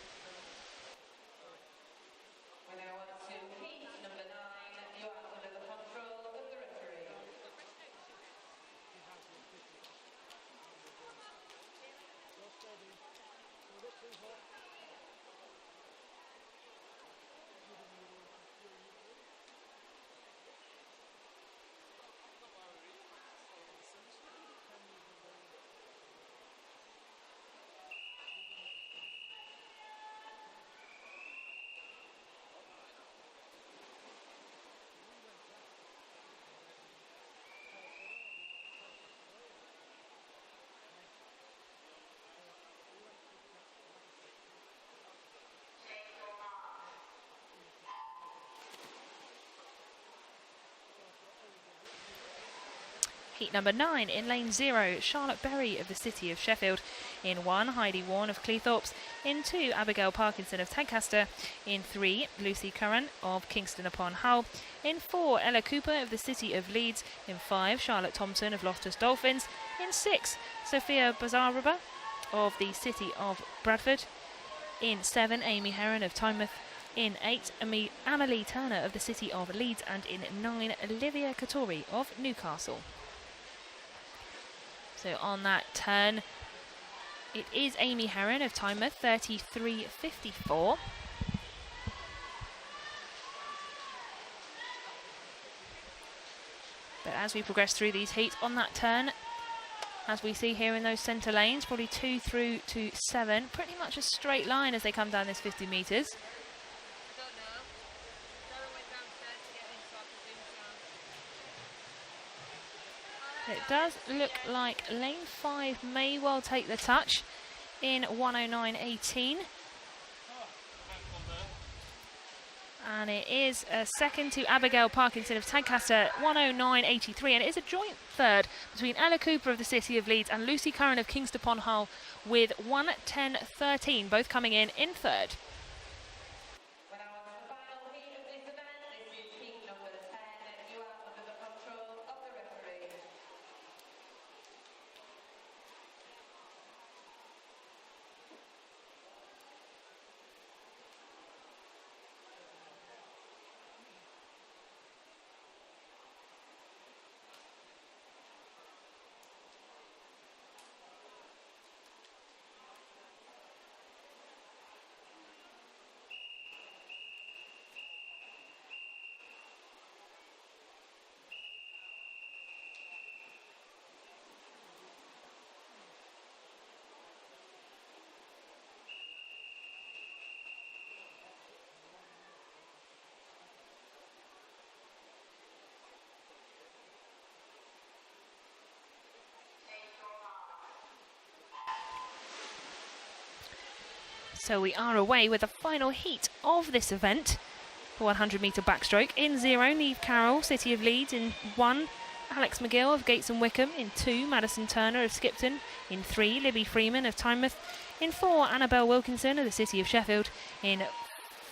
Heat number 9 in lane 0, Charlotte Berry of the City of Sheffield. In 1, Heidi Warren of Cleethorpes. In 2, Abigail Parkinson of Tadcaster. In 3, Lucy Curran of Kingston upon Hull. In 4, Ella Cooper of the City of Leeds. In 5, Charlotte Thompson of Loftus Dolphins. In 6, Sophia Bazarova of the City of Bradford. In 7, Amy Heron of Tynemouth. In 8, Amelie Turner of the City of Leeds. And in 9, Olivia Katori of Newcastle. So on that turn, it is Amy Heron of Tynemouth, 33.54. But as we progress through these heats on that turn, as we see here in those centre lanes, probably 2 through to 7, pretty much a straight line as they come down this 50 metres. It does look like lane 5 may well take the touch in 109.18. And it is a second to Abigail Parkinson of Tadcaster, 109.83. And it is a joint third between Ella Cooper of the City of Leeds and Lucy Curran of Kingston upon Hull with 1:10.13, both coming in third. So we are away with the final heat of this event. 100-metre backstroke. In 0, Neve Carroll, City of Leeds. In 1, Alex McGill of Gates and Wickham. In 2, Madison Turner of Skipton. In 3, Libby Freeman of Tynemouth. In 4, Annabelle Wilkinson of the City of Sheffield. In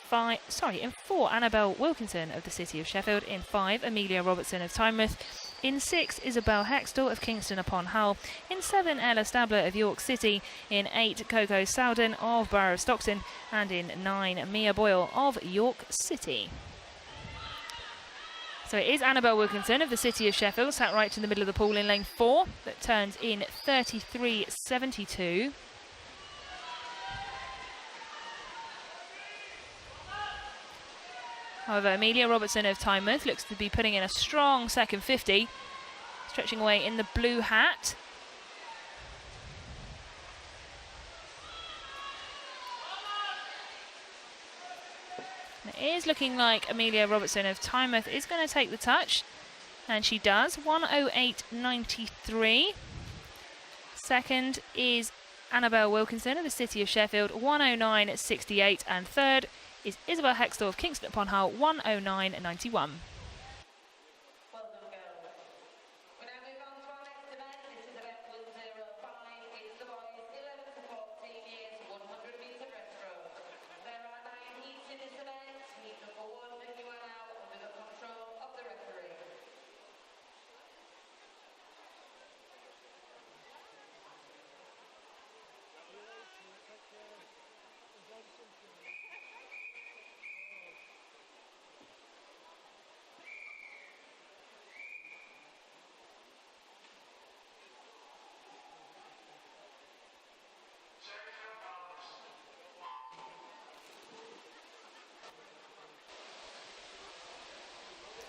4, Annabelle Wilkinson of the City of Sheffield. In 5, Amelia Robertson of Tynemouth. In 6, Isabel Hextall of Kingston upon Hull. In 7, Ella Stabler of York City. In 8, Coco Sowden of Borough of Stockton. And in 9, Mia Boyle of York City. So it is Annabelle Wilkinson of the City of Sheffield, sat right in the middle of the pool in lane 4, that turns in 33.72. However, Amelia Robertson of Tynemouth looks to be putting in a strong second 50, stretching away in the blue hat. And it is looking like Amelia Robertson of Tynemouth is going to take the touch, and she does. 1:08.93. Second is Annabelle Wilkinson of the City of Sheffield, 1:09.68, and third is Isabel Hextall of Kingston upon Hull, 1:09.91.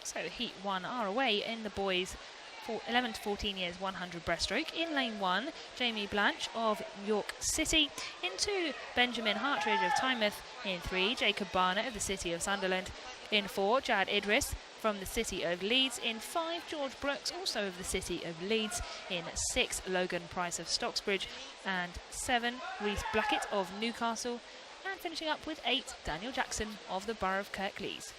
So heat 1 are away in the boys 11 to 14 years 100 breaststroke. In lane 1, Jamie Blanche of York City. In 2, Benjamin Hartridge of Tynemouth. In 3, Jacob Barnett of the City of Sunderland. In 4, Jad Idris from the City of Leeds. In 5, George Brooks, also of the City of Leeds. In 6, Logan Price of Stocksbridge. And 7, Reese Blackett of Newcastle. And finishing up with 8, Daniel Jackson of the Borough of Kirklees.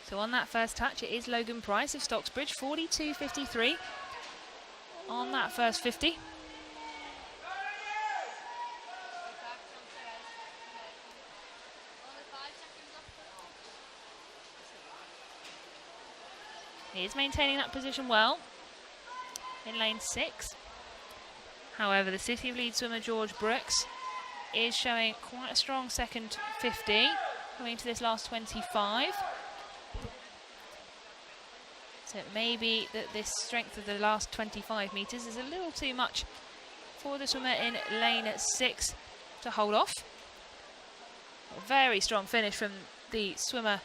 So on that first touch, it is Logan Price of Stocksbridge, 42.53 on that first 50. He is maintaining that position well in lane 6. However, the City of Leeds swimmer George Brooks is showing quite a strong second 50 coming into this last 25. So it may be that this strength of the last 25 metres is a little too much for the swimmer in lane 6 to hold off. A very strong finish from the swimmer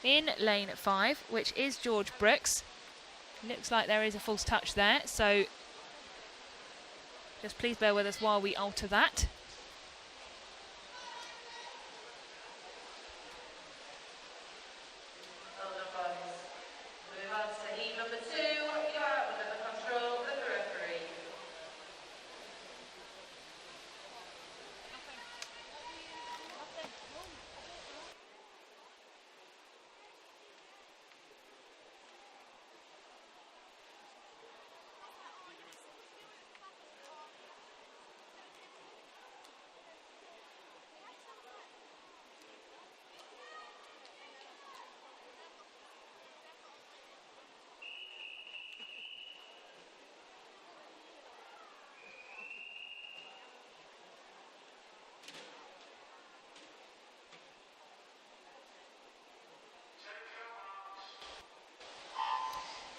in lane 5, which is George Brooks. Looks like there is a false touch there, so just please bear with us while we alter that.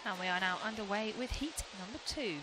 And we are now underway with heat number 2.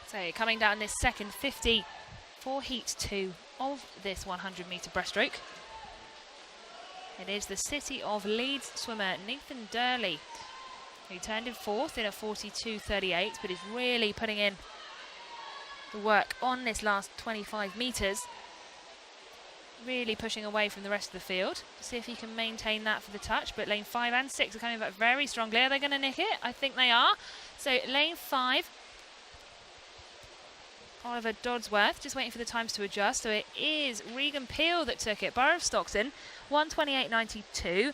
So coming down this second 50 for heat 2 of this 100-metre breaststroke. It is the City of Leeds swimmer Nathan Durley, who turned in 4th in a 42.38, but is really putting in the work on this last 25 metres. Really pushing away from the rest of the field to see if he can maintain that for the touch. But lane 5 and 6 are coming back very strongly. Are they going to nick it? I think they are. So lane 5, Oliver Dodsworth, just waiting for the times to adjust. So it is Regan Peel that took it. Borough of Stockton, 1:28.92.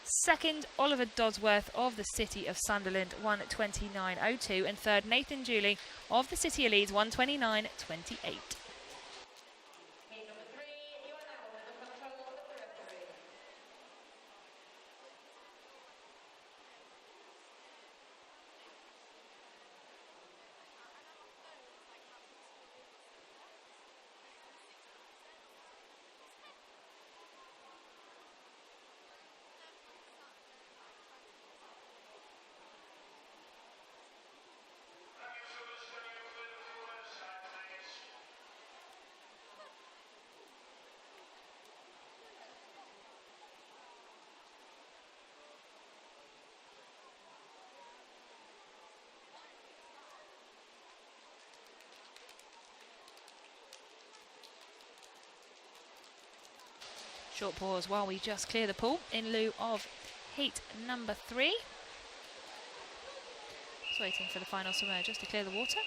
Second, Oliver Dodsworth of the City of Sunderland, 1:29.02. And third, Nathan Dooley of the City of Leeds, 1:29.28. Short pause while we just clear the pool in lieu of heat number 3. Just waiting for the final swimmer just to clear the water.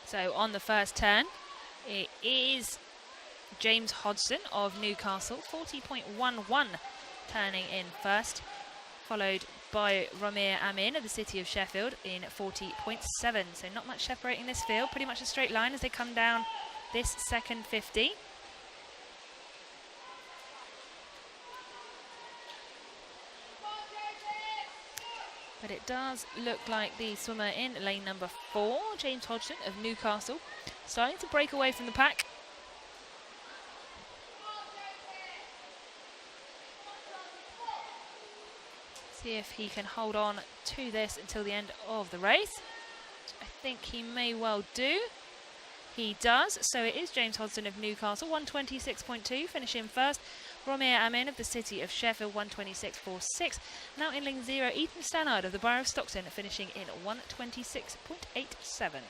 So on the first turn, it is James Hodgson of Newcastle, 40.11, turning in first, followed by Romir Amin of the City of Sheffield in 40.7. So not much separating this field, pretty much a straight line as they come down this second 50. But it does look like the swimmer in lane number 4, James Hodgson of Newcastle, starting to break away from the pack. See if he can hold on to this until the end of the race. I think he may well do. He does. So it is James Hodgson of Newcastle, 126.2, finishing first. Romir Amin of the City of Sheffield, 126.46. Now in lane 0, Ethan Stannard of the Borough of Stockton, finishing in 126.87.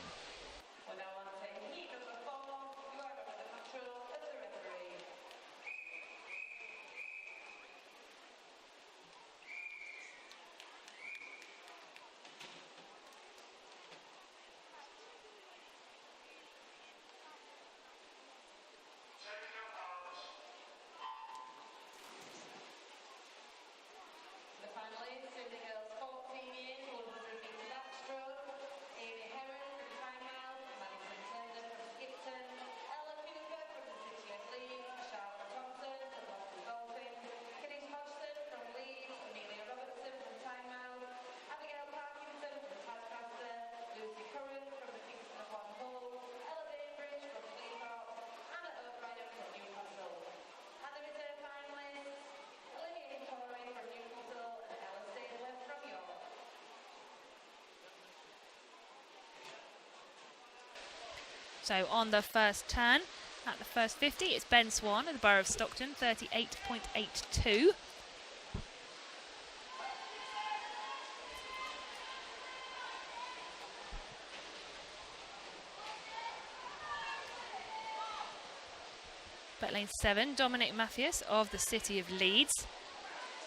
So on the first turn, at the first 50, it's Ben Swan of the Borough of Stockton, 38.82. But lane 7, Dominic Mathias of the City of Leeds,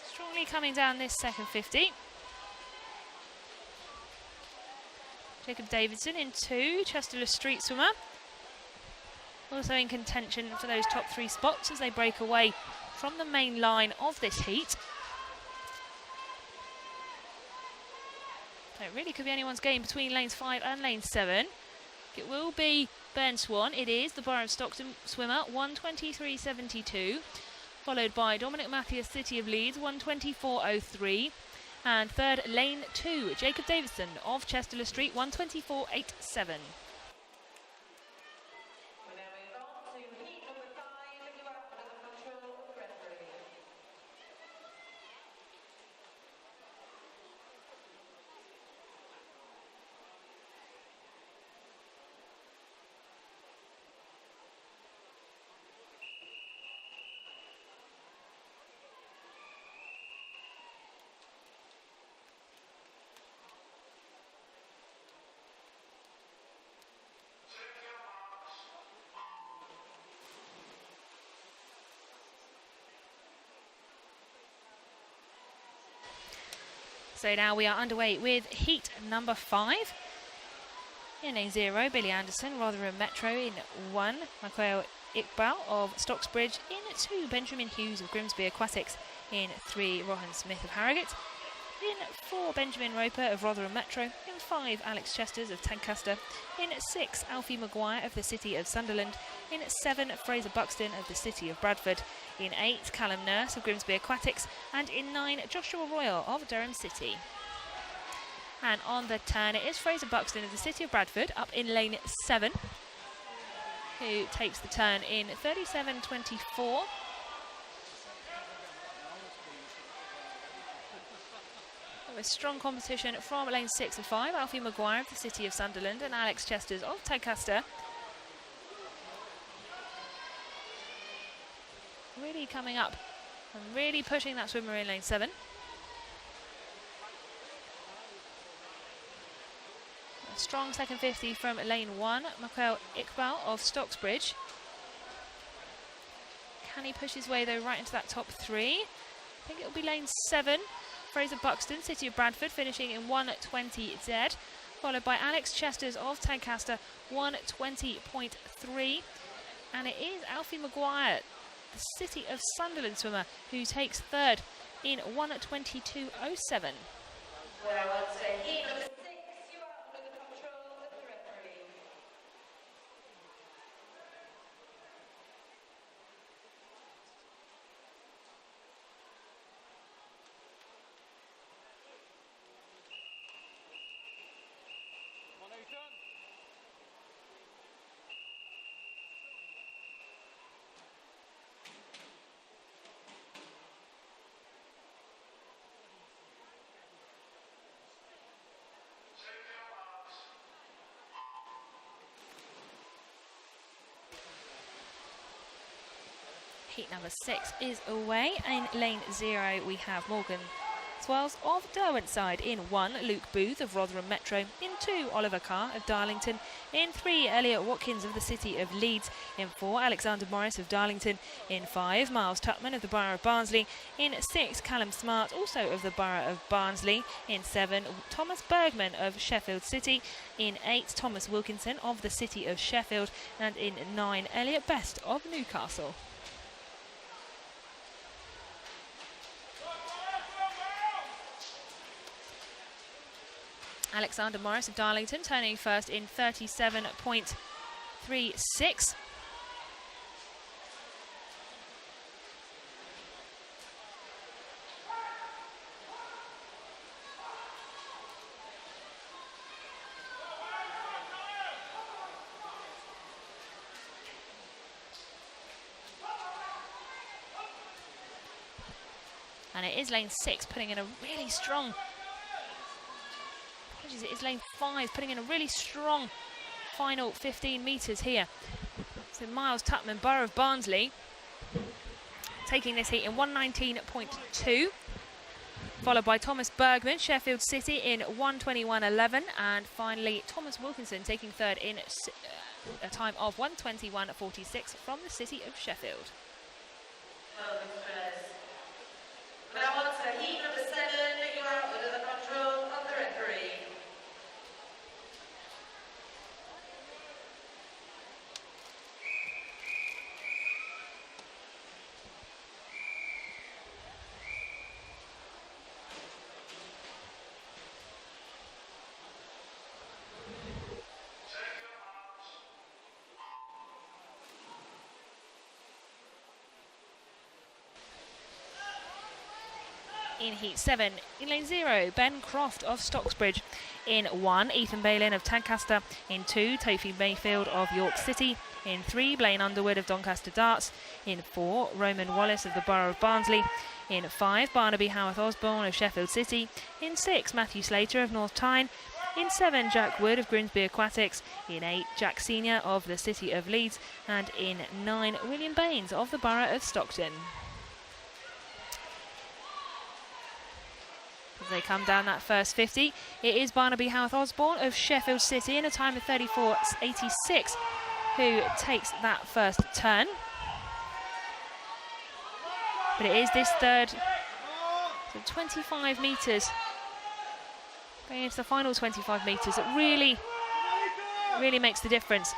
strongly coming down this second 50. Jacob Davidson in 2, Chesterless Street swimmer. Also in contention for those top 3 spots as they break away from the main line of this heat. So it really could be anyone's game between lanes 5 and lane 7. It will be Ben Swan. It is the Borough of Stockton swimmer, 123.72. Followed by Dominic Mathias, City of Leeds, 124.03. And third, lane 2, Jacob Davidson of Chesterless Street, 124.87. So now we are underway with heat number 5. In lane 0, Billy Anderson, Rotherham Metro in 1. Michael Iqbal of Stocksbridge in 2. Benjamin Hughes of Grimsby Aquatics in 3. Rohan Smith of Harrogate. In 4, Benjamin Roper of Rotherham Metro. In 5, Alex Chesters of Tadcaster. In 6, Alfie Maguire of the City of Sunderland. In 7, Fraser Buxton of the City of Bradford. In 8, Callum Nurse of Grimsby Aquatics. And in 9, Joshua Royal of Durham City. And on the turn, it is Fraser Buxton of the City of Bradford up in lane 7, who takes the turn in 37.24. With strong competition from lane 6 and 5, Alfie Maguire of the City of Sunderland and Alex Chesters of Tadcaster. Really coming up and really pushing that swimmer in lane 7. A strong second 50 from lane 1, Michael Iqbal of Stocksbridge. Can he push his way though right into that top 3? I think it'll be lane 7. Fraser Buxton, City of Bradford, finishing in 1:20Z, followed by Alex Chesters of Tadcaster, 1:20.3. And it is Alfie Maguire, the City of Sunderland swimmer, who takes third in 1:22.07. Well, it's heat number 6, you are under the control of the referee. Heat number 6 is away. In lane 0 we have Morgan Swells of Derwentside. In 1, Luke Booth of Rotherham Metro. In 2, Oliver Carr of Darlington. In 3, Elliot Watkins of the City of Leeds. In 4, Alexander Morris of Darlington. In 5, Miles Tutman of the Borough of Barnsley. In 6, Callum Smart, also of the Borough of Barnsley. In 7, Thomas Bergman of Sheffield City. In 8, Thomas Wilkinson of the City of Sheffield. And in 9, Elliot Best of Newcastle. Alexander Morris of Darlington turning first in 37.36. And it is lane 6 putting in a really strong... It is lane 5 putting in a really strong final 15 metres here. So Miles Tutman, Borough of Barnsley, taking this heat in 1:19.2, followed by Thomas Bergman, Sheffield City, in 1:21.11, and finally Thomas Wilkinson taking third in a time of 1:21.46 from the City of Sheffield. Now on to heat number 7, you are under the control of the referee. In heat 7, in lane 0, Ben Croft of Stocksbridge. In 1, Ethan Bailin of Tadcaster. In 2, Tofi Mayfield of York City. In 3, Blaine Underwood of Doncaster Darts. In 4, Roman Wallace of the Borough of Barnsley. In 5, Barnaby Howarth Osborne of Sheffield City. In 6, Matthew Slater of North Tyne. In 7, Jack Wood of Grimsby Aquatics. In 8, Jack Senior of the City of Leeds. And in 9, William Baines of the Borough of Stockton. As they come down that first 50, it is Barnaby Howarth Osborne of Sheffield City in a time of 34.86 who takes that first turn. But it is this third, so 25 metres, going into the final 25 metres, that really makes the difference.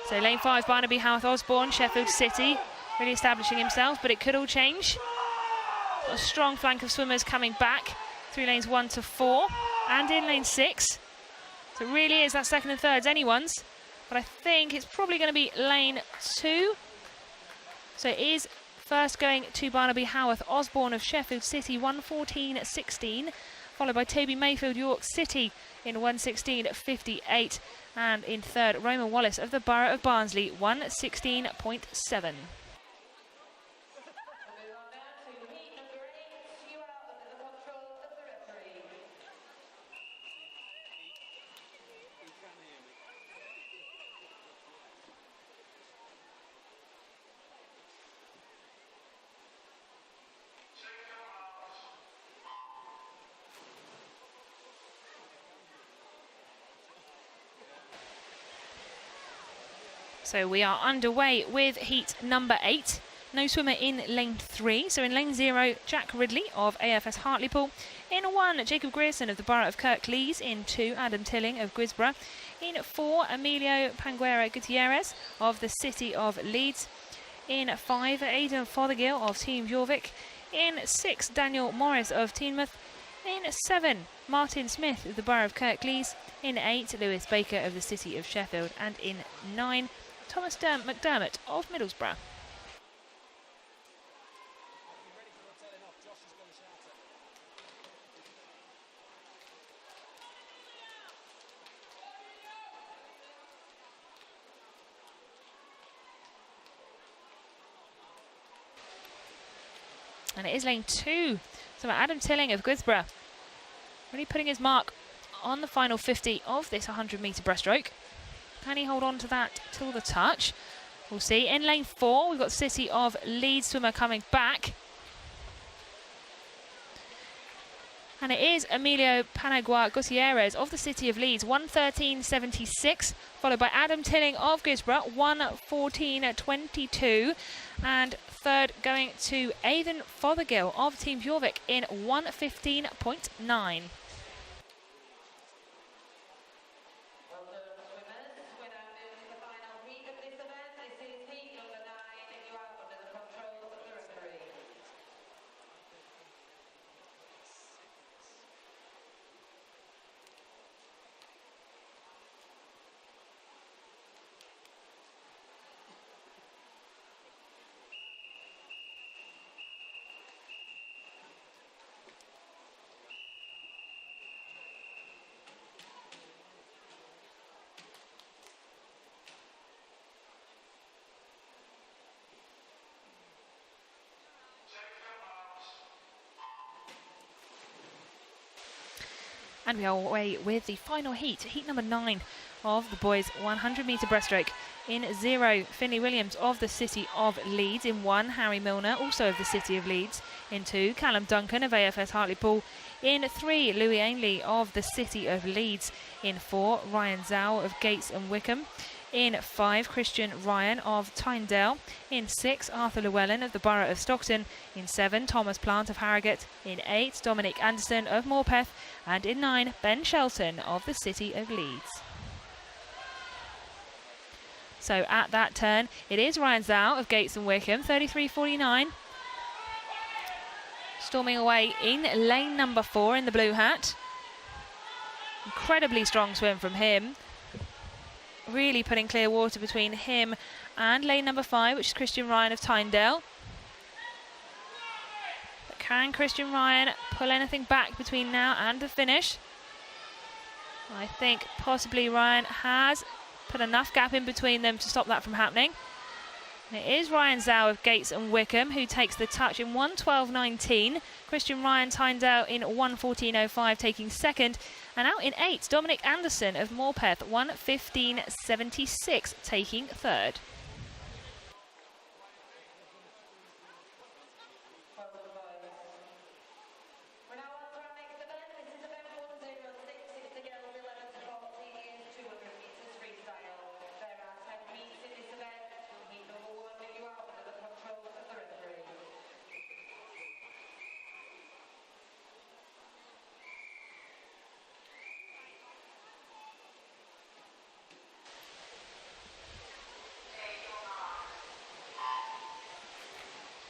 So lane 5, Barnaby Howarth Osborne, Sheffield City, really establishing himself, but it could all change. A strong flank of swimmers coming back through lanes 1 to 4 and in lane 6. So it really is that second and third's anyone's, but I think it's probably going to be lane 2. So it is first going to Barnaby Howarth Osborne of Sheffield City, 1:14.16, followed by Toby Mayfield York City in 1:16.58, and in third Roman Wallace of the Borough of Barnsley, 1:16.7. So we are underway with heat number 8. No swimmer in lane 3. So in lane 0, Jack Ridley of AFS Hartlepool. In 1, Jacob Grierson of the Borough of Kirklees. In 2, Adam Tilling of Guisborough. In 4, Emilio Panguera Gutierrez of the City of Leeds. In 5, Aidan Fothergill of Team Jorvik. In 6, Daniel Morris of Teignmouth. In 7, Martin Smith of the Borough of Kirklees. In 8, Lewis Baker of the City of Sheffield. And in 9, Thomas McDermott of Middlesbrough. And it is lane 2. So Adam Tilling of Guisborough really putting his mark on the final 50 of this 100-metre breaststroke. Can he hold on to that till the touch? We'll see. In lane 4, we've got City of Leeds swimmer coming back. And it is Emilio Panagua Gutierrez of the City of Leeds, 1:13.76, followed by Adam Tilling of Guisborough, 1:14.22. And third going to Aidan Fothergill of Team Jorvik in 1:15.9. And we are away with the final heat, heat number 9 of the boys' 100-metre breaststroke. In 0, Finley Williams of the City of Leeds. In 1, Harry Milner, also of the City of Leeds. In 2, Callum Duncan of AFS Hartlepool. In 3, Louis Ainley of the City of Leeds. In 4, Ryan Zhao of Gates and Wickham. In 5, Christian Ryan of Tyndale. In 6, Arthur Llewellyn of the Borough of Stockton. In 7, Thomas Plant of Harrogate. In 8, Dominic Anderson of Morpeth. And in 9, Ben Shelton of the City of Leeds. So at that turn, it is Ryan Zhao of Gates and Wickham, 33.49. Storming away in lane number 4 in the blue hat. Incredibly strong swim from him. Really putting clear water between him and lane number 5, which is Christian Ryan of Tyndale. But can Christian Ryan pull anything back between now and the finish? I think possibly Ryan has put enough gap in between them to stop that from happening. And it is Ryan Zhao of Gates and Wickham who takes the touch in 1:12.19. Christian Ryan Tyndale in 1:14.05 taking second. And out in 8, Dominic Anderson of Morpeth, 1:15.76 taking third.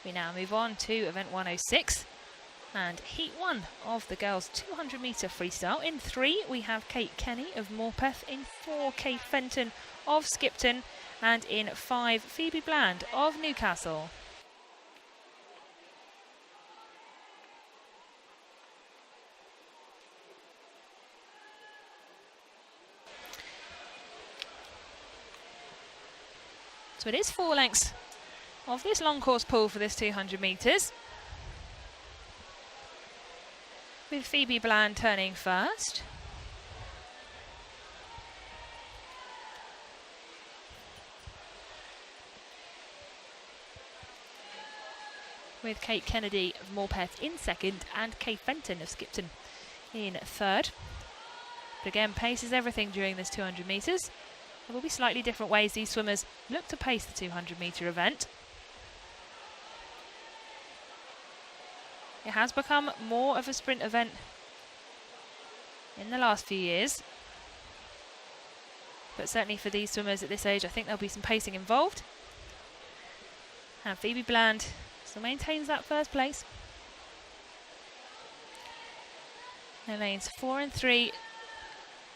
We now move on to event 106 and heat 1 of the girls 200-metre freestyle. In 3, we have Kate Kenny of Morpeth. In 4, Kay Fenton of Skipton. And in 5, Phoebe Bland of Newcastle. So it is 4 lengths of this long course pool for this 200 metres. With Phoebe Bland turning first. With Kate Kennedy of Morpeth in second and Kay Fenton of Skipton in third. But again, pace is everything during this 200 metres. There will be slightly different ways these swimmers look to pace the 200-metre event. It has become more of a sprint event in the last few years. but certainly for these swimmers at this age, I think there'll be some pacing involved. And Phoebe Bland still maintains that first place. Their lanes 4 and 3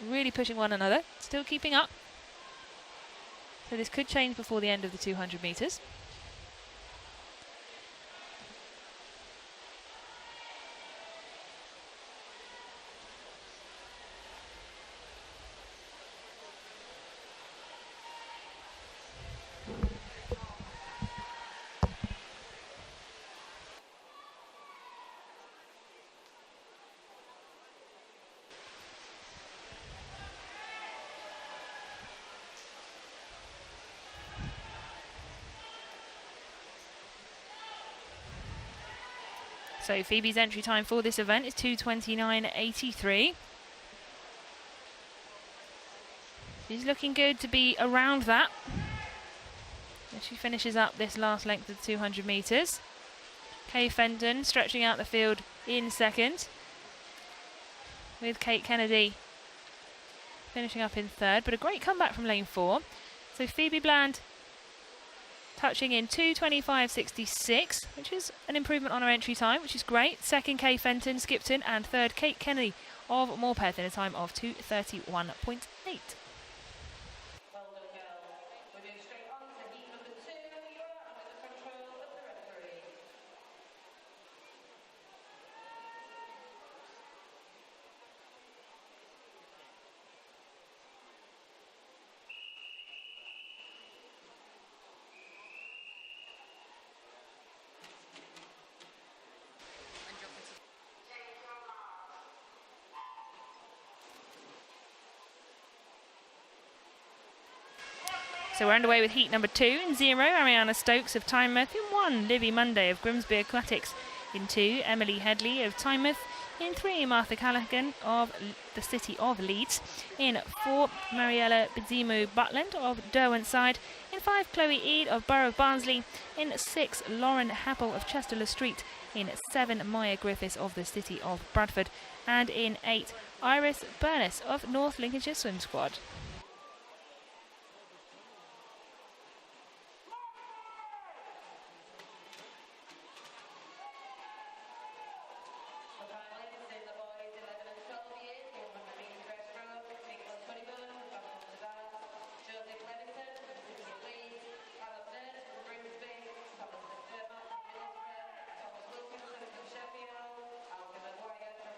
really pushing one another, still keeping up. So this could change before the end of the 200 metres. So Phoebe's entry time for this event is 2:29.83. She's looking good to be around that as she finishes up this last length of the 200 metres. Kay Fenton stretching out the field in second, with Kate Kennedy finishing up in third, but a great comeback from lane 4. So Phoebe Bland touching in 2:25.66, which is an improvement on her entry time, which is great. Second, Kay Fenton, Skipton, and third, Kate Kennedy of Morpeth in a time of 2:31.8. Well done, girls. We're moving straight on to heat number 2. You are under the control of the referee. So we're underway with heat number 2. In 0, Ariana Stokes of Tynemouth. In 1, Livy Monday of Grimsby Aquatics. In 2, Emily Headley of Tynemouth. In 3, Martha Callaghan of the City of Leeds. In 4, Mariella Bizimu Butland of Derwentsside. In 5, Chloe Eade of Borough of Barnsley. In 6, Lauren Happel of Chester Le Street. In 7, Maya Griffiths of the City of Bradford. And in 8, Iris Burness of North Lincolnshire Swim Squad. The finalists in the boys 11 and 12 years, 100 metres breaststroke, Nicholas Honeyburn from Bath to Dart, Joseph Levison from the City of Leeds, Callum Nurse from Grimsby, Thomas McDermott from Middlesbrough, Thomas Wilkinson from Sheffield, Thomas Wilkinson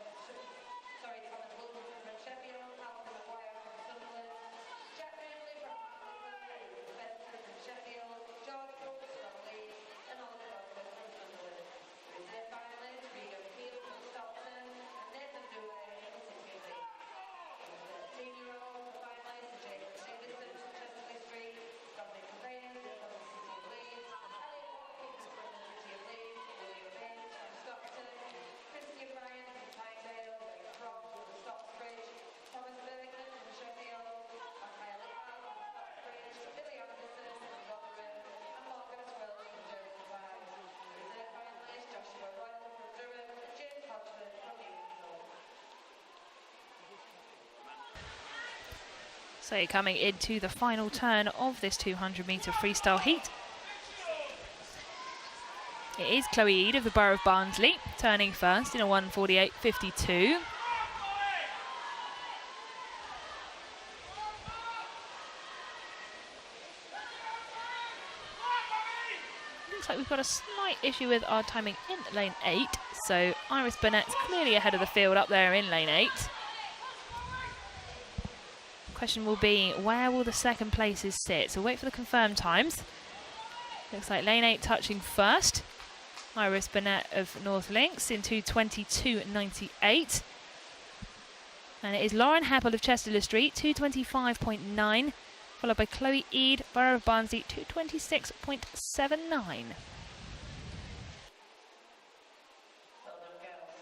from Sheffield, Alfie Maguire from Sunderland, Jack Manley from Hartlepool, Benson from Sheffield, George Brooks from Leeds, and Oliver Godwin from Sunderland. Reserve finalists, Regan Field from Stockton, and Nathan Dewey from the City of Leeds. The 13-year-old finalists, Jacob Davison from Chesterley Street, Dominic Crane from the City of Leeds, Elliot Watkins from the City of Leeds, William Baines from Stockton, Christian Ryan from Tynedale, Ben Cross from Stocksbridge, Thomas Bergman from Sheffield, Michael Iqbal from Stocksbridge, Billy Anderson from Rotherham, and Morgan Welch from Derwentsside. Reserve finalists, Joshua Royal from Durham, and James Hodgson from Newcastle. So coming into the final turn of this 200-metre freestyle heat. It is Chloe Eade of the Borough of Barnsley, turning first in a 1:48.52. Looks like we've got a slight issue with our timing in lane 8, so Iris Burnett's clearly ahead of the field up there in lane 8. Question will be, where will the second places sit? So wait for the confirmed times. Looks like lane 8 touching first. Iris Burnett of North Links in 2:22.98. And it is Lauren Happel of Chester Le Street, 2:25.9. Followed by Chloe Eade, Borough of Barnsley, 2:26.79. Well done, girls.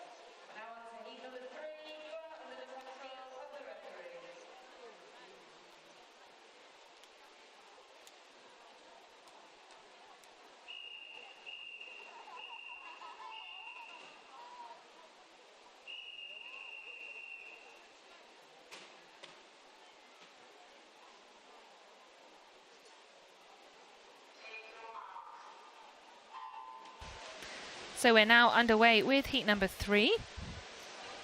We're now on to heat number 3. You are under the control of the referee. So we're now underway with heat number 3.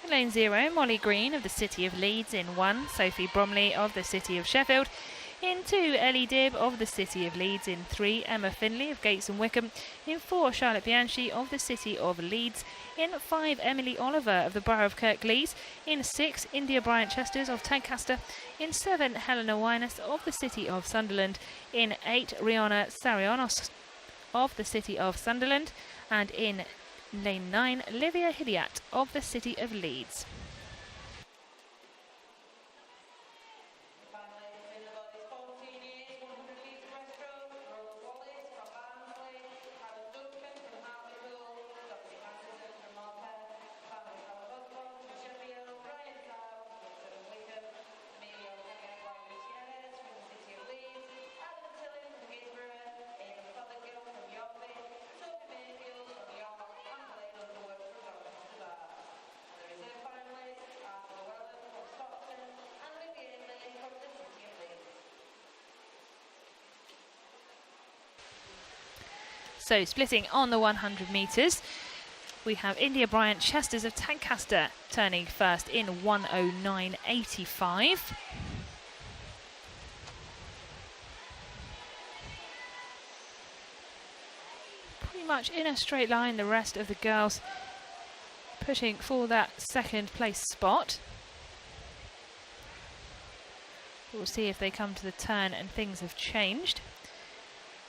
In lane 0, Molly Green of the City of Leeds in 1, Sophie Bromley of the City of Sheffield. In 2, Ellie Dibb of the City of Leeds. In 3, Emma Finley of Gates and Wickham. In 4, Charlotte Bianchi of the City of Leeds. In 5, Emily Oliver of the Borough of Kirklees. In 6, India Bryant-Chesters of Tadcaster. In 7, Helena Wyness of the City of Sunderland. In 8, Rihanna Sarionos of the City of Sunderland. And in lane 9, Livia Hidiat of the City of Leeds. So splitting on the 100 metres, we have India Bryant-Chesters of Tadcaster turning first in 1:09.85. Pretty much in a straight line, the rest of the girls pushing for that second place spot. We'll see if they come to the turn and things have changed.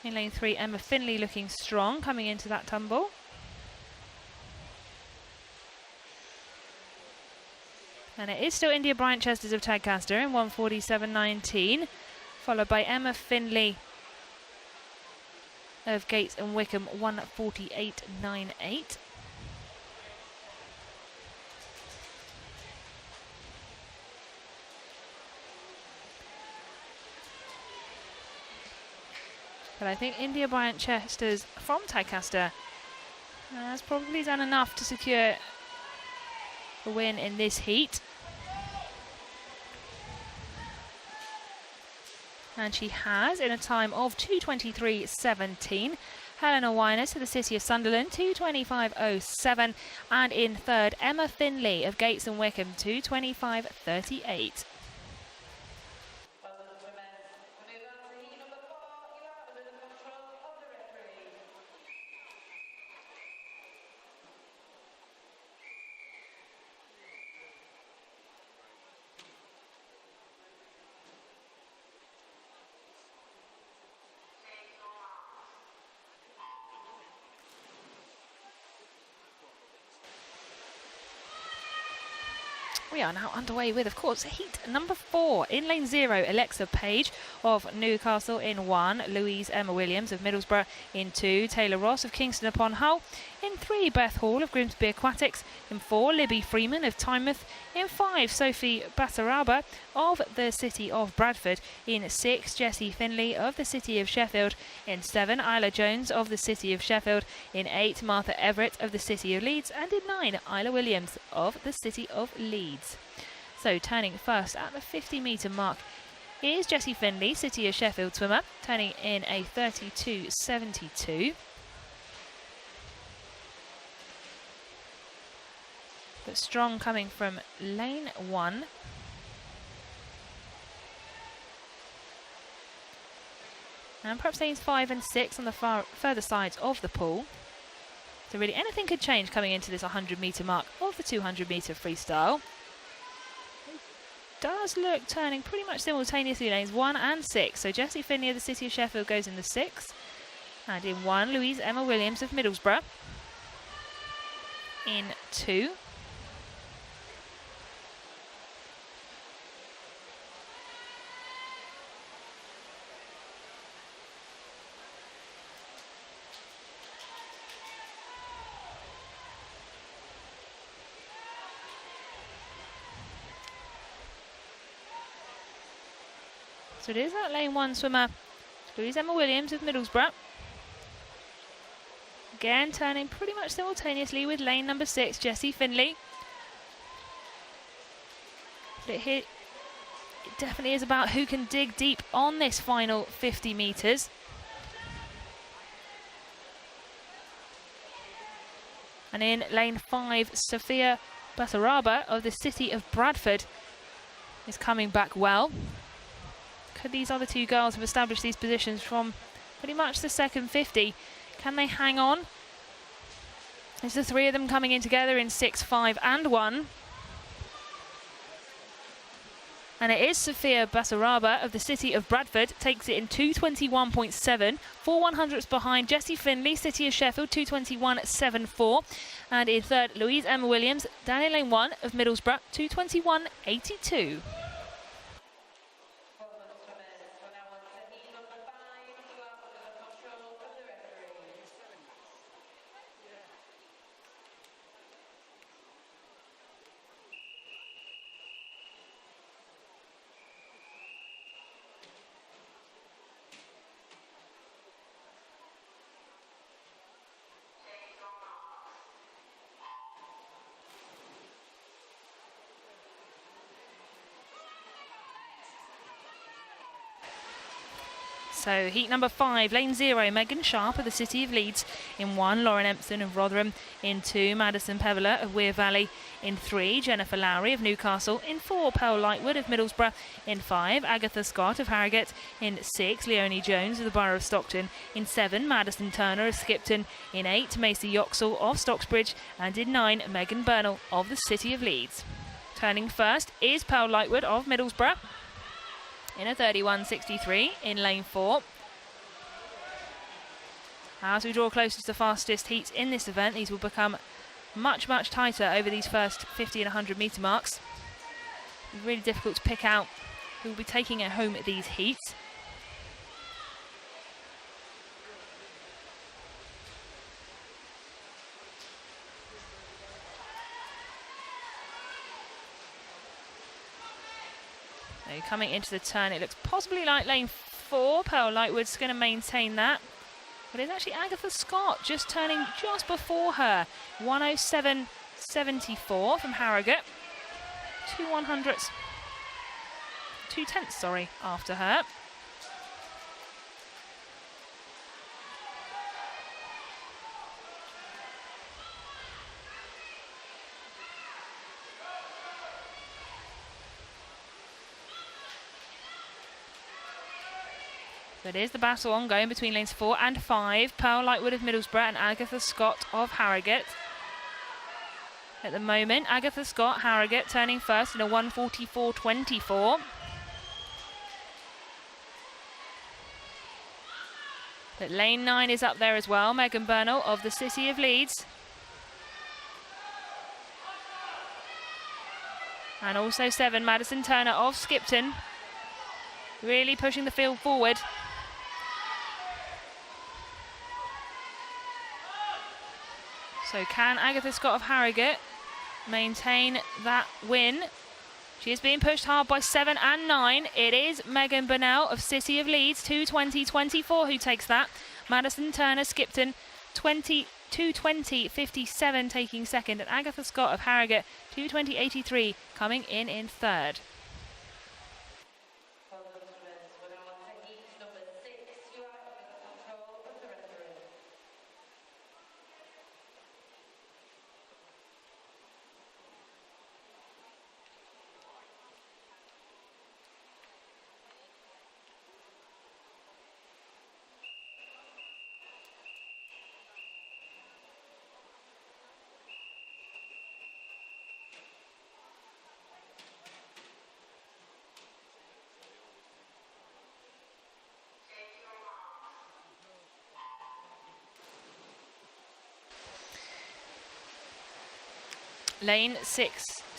In lane 3, Emma Finley looking strong coming into that tumble. And it is still India Bryant-Chesters of Tadcaster in 1:47.19, followed by Emma Finley of Gates and Wickham 1:48.98. But I think India Bryant-Chesters from Tadcaster has probably done enough to secure a win in this heat. And she has in a time of 2:23.17. Helena Wyness of the City of Sunderland 2:25.07. And in third, Emma Finley of Gates and Wickham 2:25.38. We are now underway with, of course, heat number 4. In lane 0, Alexa Page of Newcastle in 1, Louise Emma Williams of Middlesbrough in 2, Taylor Ross of Kingston upon Hull in 3, Beth Hall of Grimsby Aquatics in 4, Libby Freeman of Tynemouth in 5, Sophie Basaraba of the City of Bradford in 6, Jessie Finley of the City of Sheffield in 7, Isla Jones of the City of Sheffield in 8, Martha Everett of the City of Leeds, and in 9, Isla Williams of the City of Leeds. So turning first at the 50-metre mark is Jessie Finley, City of Sheffield swimmer, turning in a 32.72. But strong coming from lane 1. And perhaps lanes 5 and 6 on the further sides of the pool. So really anything could change coming into this 100-metre mark of the 200-metre freestyle. It does look turning pretty much simultaneously lanes 1 and 6. So Jessie Finley of the City of Sheffield goes in the 6. And in 1, Louise Emma Williams of Middlesbrough. In 2. So it is that lane 1 swimmer, Louise Emma Williams of Middlesbrough. Again, turning pretty much simultaneously with lane number 6, Jessie Finley. But it definitely is about who can dig deep on this final 50 metres. And in lane 5, Sophia Basaraba of the City of Bradford is coming back well. Could these other two girls have established these positions from pretty much the second 50? Can they hang on? There's the three of them coming in together in 6, 5 and 1. And it is Sophia Basaraba of the City of Bradford, takes it in 2:21.7, 4/100ths behind Jessie Finley, City of Sheffield, 2:21.74. And in third, Louise Emma Williams, down in lane 1 of Middlesbrough, 2:21.82. So heat number 5, lane 0, Megan Sharp of the City of Leeds in 1, Lauren Empson of Rotherham in 2, Madison Peveler of Weir Valley in 3, Jennifer Lowry of Newcastle in 4, Pearl Lightwood of Middlesbrough in 5, Agatha Scott of Harrogate in 6, Leonie Jones of the Borough of Stockton in 7, Madison Turner of Skipton in 8, Macy Yoxall of Stocksbridge, and in 9, Megan Burnell of the City of Leeds. Turning first is Pearl Lightwood of Middlesbrough in a 31.63 in lane 4. As we draw closer to the fastest heats in this event, these will become much tighter over these first 50 and 100 metre marks. It's really difficult to pick out who will be taking it home at these heats. So coming into the turn, it looks possibly like lane 4. Pearl Lightwood's going to maintain that. But it's actually Agatha Scott just turning just before her. 107.74 from Harrogate. 2/100ths. 2/10ths, sorry, after her. So it is the battle ongoing between lanes 4 and 5. Pearl Lightwood of Middlesbrough and Agatha Scott of Harrogate. At the moment, Agatha Scott, Harrogate, turning first in a 1:44.24. But lane 9 is up there as well. Megan Burnell of the City of Leeds. And also 7, Madison Turner of Skipton. Really pushing the field forward. So can Agatha Scott of Harrogate maintain that win? She is being pushed hard by 7 and 9. It is Megan Burnell of City of Leeds, 2:20.24, who takes that. Madison Turner, Skipton, 2:20.57, taking second. And Agatha Scott of Harrogate, 2:20.83, coming in third.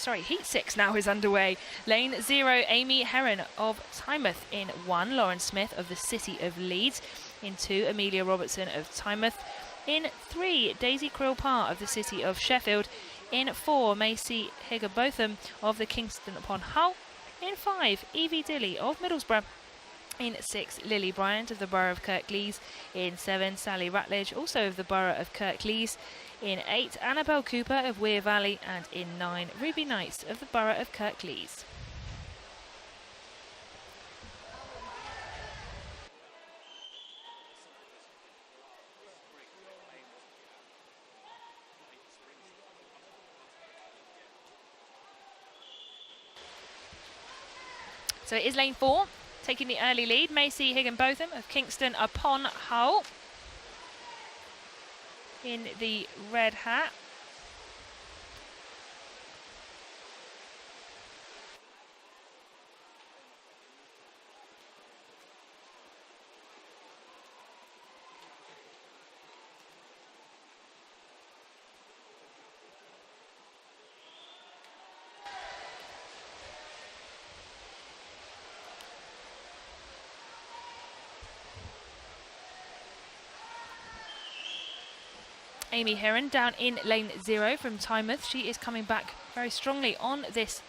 Heat 6 now is underway. Lane 0, Amy Heron of Tynemouth in 1, Lauren Smith of the City of Leeds in 2, Amelia Robertson of Tynemouth in 3, Daisy Krill-Parr of the City of Sheffield in 4, Macy Higginbotham of the Kingston upon Hull in 5, Evie Dilly of Middlesbrough in 6, Lily Bryant of the Borough of Kirklees in 7, Sally Ratledge also of the Borough of Kirklees in 8, Annabelle Cooper of Weir Valley, and in 9, Ruby Knights of the Borough of Kirklees. So it is lane 4, taking the early lead. Macy Higginbotham of Kingston upon Hull in the red hat. Amy Heron down in lane 0 from Tynemouth. She is coming back very strongly on this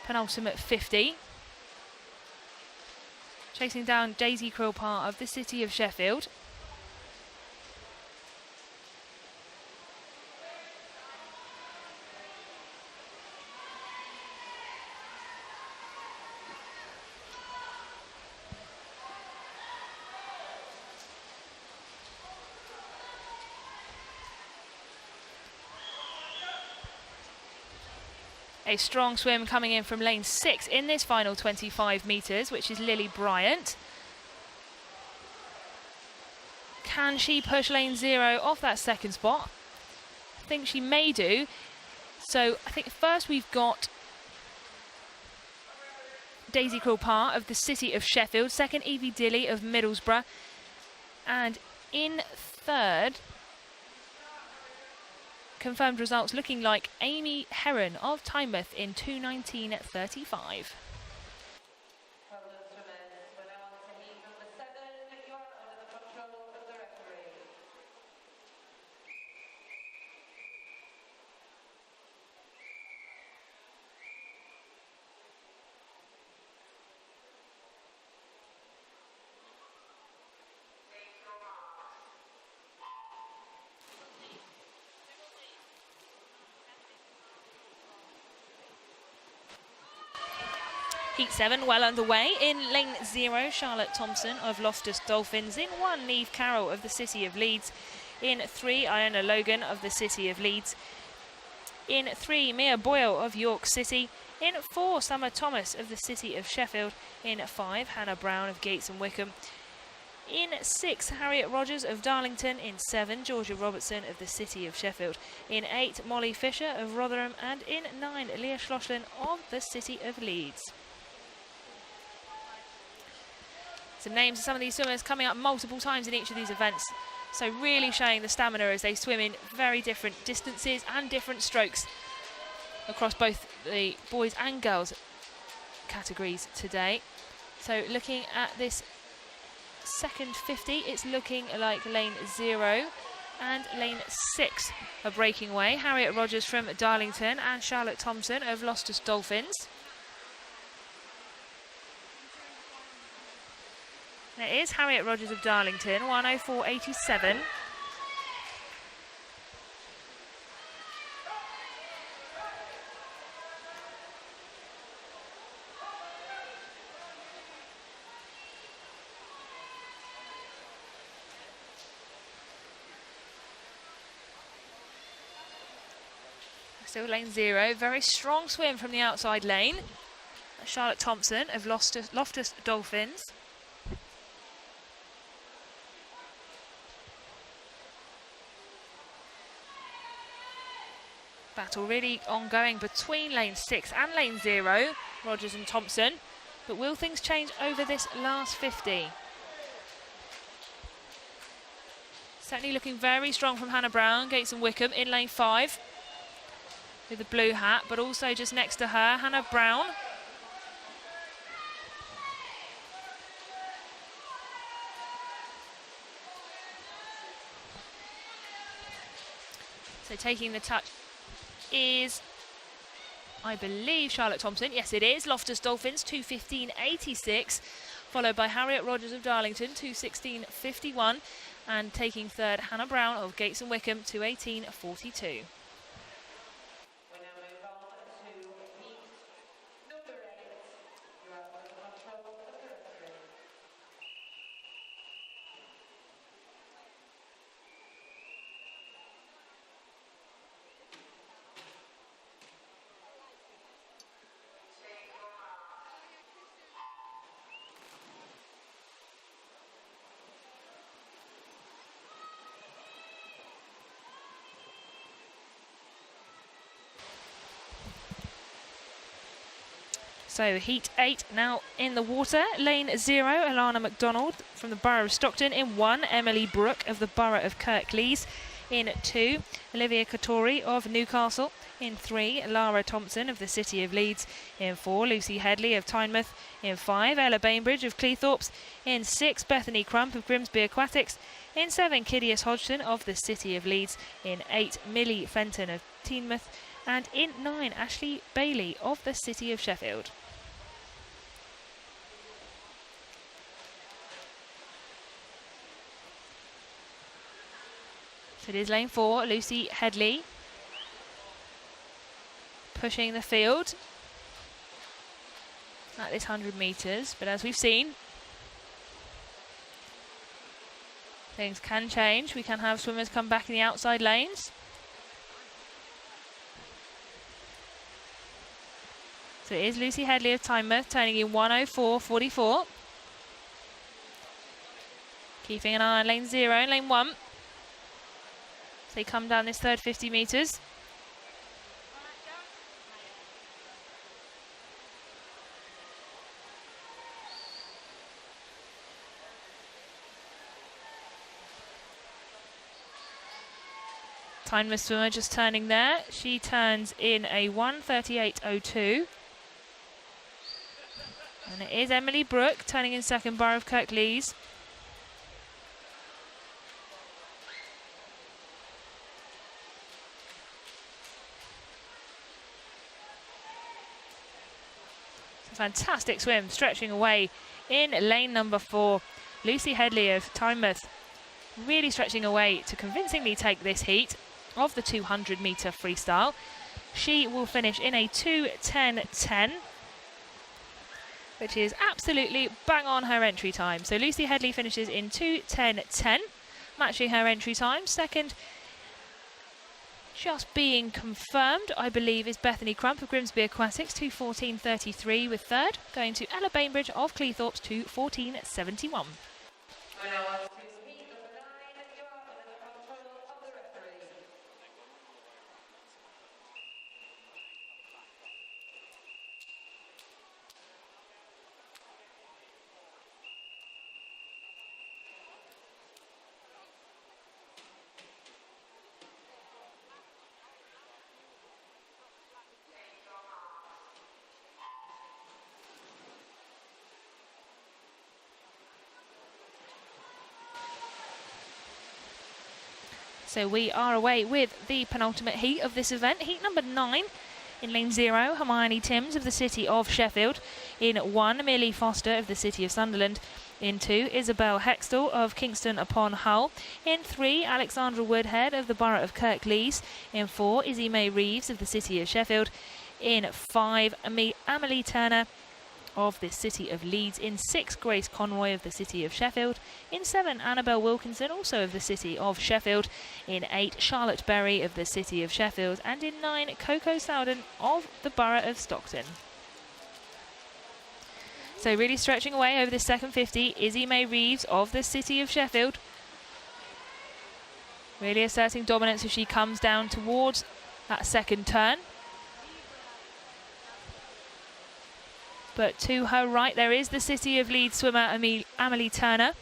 penultimate 50. Chasing down Daisy Quillpar of the City of Sheffield. A strong swim coming in from lane 6 in this final 25 metres, which is Lily Bryant. Can she push lane 0 off that second spot? I think she may do. So I think first we've got Daisy Quillpar of the City of Sheffield, second Evie Dilly of Middlesbrough, and in third, confirmed results looking like Amy Heron of Tynemouth in 2:19:35. Well done, swimmers. We're now on to heat number 7. You are under the control of the referee. Heat 7 well underway. In lane 0, Charlotte Thompson of Loftus Dolphins. In 1, Neve Carroll of the City of Leeds. In 3, Iona Logan of the City of Leeds. In 3, Mia Boyle of York City. In 4, Summer Thomas of the City of Sheffield. In 5, Hannah Brown of Gates and Wickham. In 6, Harriet Rogers of Darlington. In 7, Georgia Robertson of the City of Sheffield. In 8, Molly Fisher of Rotherham. And in 9, Leah Schlosslin of the City of Leeds. Some names of some of these swimmers coming up multiple times in each of these events. So really showing the stamina as they swim in very different distances and different strokes across both the boys and girls categories today. So looking at this second 50, it's looking like lane 0 and lane 6 are breaking away. Harriet Rogers from Darlington and Charlotte Thompson of Loftus Dolphins. It is Harriet Rogers of Darlington, 1:04.87. Still lane 0, very strong swim from the outside lane. Charlotte Thompson of Loftus Dolphins. Battle really ongoing between lane 6 and lane 0, Rogers and Thompson. But will things change over this last 50? Certainly looking very strong from Hannah Brown, Gates and Wickham in lane 5 with the blue hat, but also just next to her, Hannah Brown. So taking the touch is, I believe, Charlotte Thompson. Yes, it is. Loftus Dolphins, 2:15.86, followed by Harriet Rogers of Darlington, 2:16.51, and taking third, Hannah Brown of Gates and Wickham, 2:18.42. We now move on to heat number 8. You are under the control of the referee. So heat 8 now in the water. Lane 0, Alana McDonald from the Borough of Stockton. In 1, Emily Brooke of the Borough of Kirklees. In 2, Olivia Katori of Newcastle. In 3, Lara Thompson of the City of Leeds. In 4, Lucy Headley of Tynemouth. In 5, Ella Bainbridge of Cleethorpes. In 6, Bethany Crump of Grimsby Aquatics. In 7, Kidius Hodgson of the City of Leeds. In 8, Millie Fenton of Tynemouth. And in 9, Ashley Bailey of the City of Sheffield. So it is lane 4, Lucy Headley pushing the field at this 100 metres. But as we've seen, things can change. We can have swimmers come back in the outside lanes. So it is Lucy Headley of Tynemouth turning in 1:04.44. Keeping an eye on lane 0 and lane 1. So they come down this third 50 metres. Tynemouth swimmer just turning there. She turns in a 1:38.02. And it is Emily Brooke turning in second, Borough of Kirklees. Fantastic swim, stretching away in lane number 4. Lucy Headley of Tynemouth really stretching away to convincingly take this heat of the 200 metre freestyle. She will finish in a 2:10.10, which is absolutely bang on her entry time. So Lucy Headley finishes in 2:10.10, matching her entry time. Second, just being confirmed, I believe, is Bethany Crump of Grimsby Aquatics, 2:14.33, with third going to Ella Bainbridge of Cleethorpes, 2:14.71. So we are away with the penultimate heat of this event. Heat number 9. In lane 0, Hermione Timms of the City of Sheffield. In 1, Millie Foster of the City of Sunderland. In 2, Isabel Hextall of Kingston upon Hull. In 3, Alexandra Woodhead of the Borough of Kirklees. In 4, Izzy May Reeves of the City of Sheffield. In 5, Amelie Turner of the City of Leeds. In 6, Grace Conroy of the City of Sheffield. In 7, Annabelle Wilkinson, also of the City of Sheffield. In 8, Charlotte Berry of the City of Sheffield. And in 9, Coco Sowden of the Borough of Stockton. So really stretching away over this second 50, Izzy May Reeves of the City of Sheffield. Really asserting dominance as she comes down towards that second turn. But to her right, there is the City of Leeds swimmer, Amelie Turner,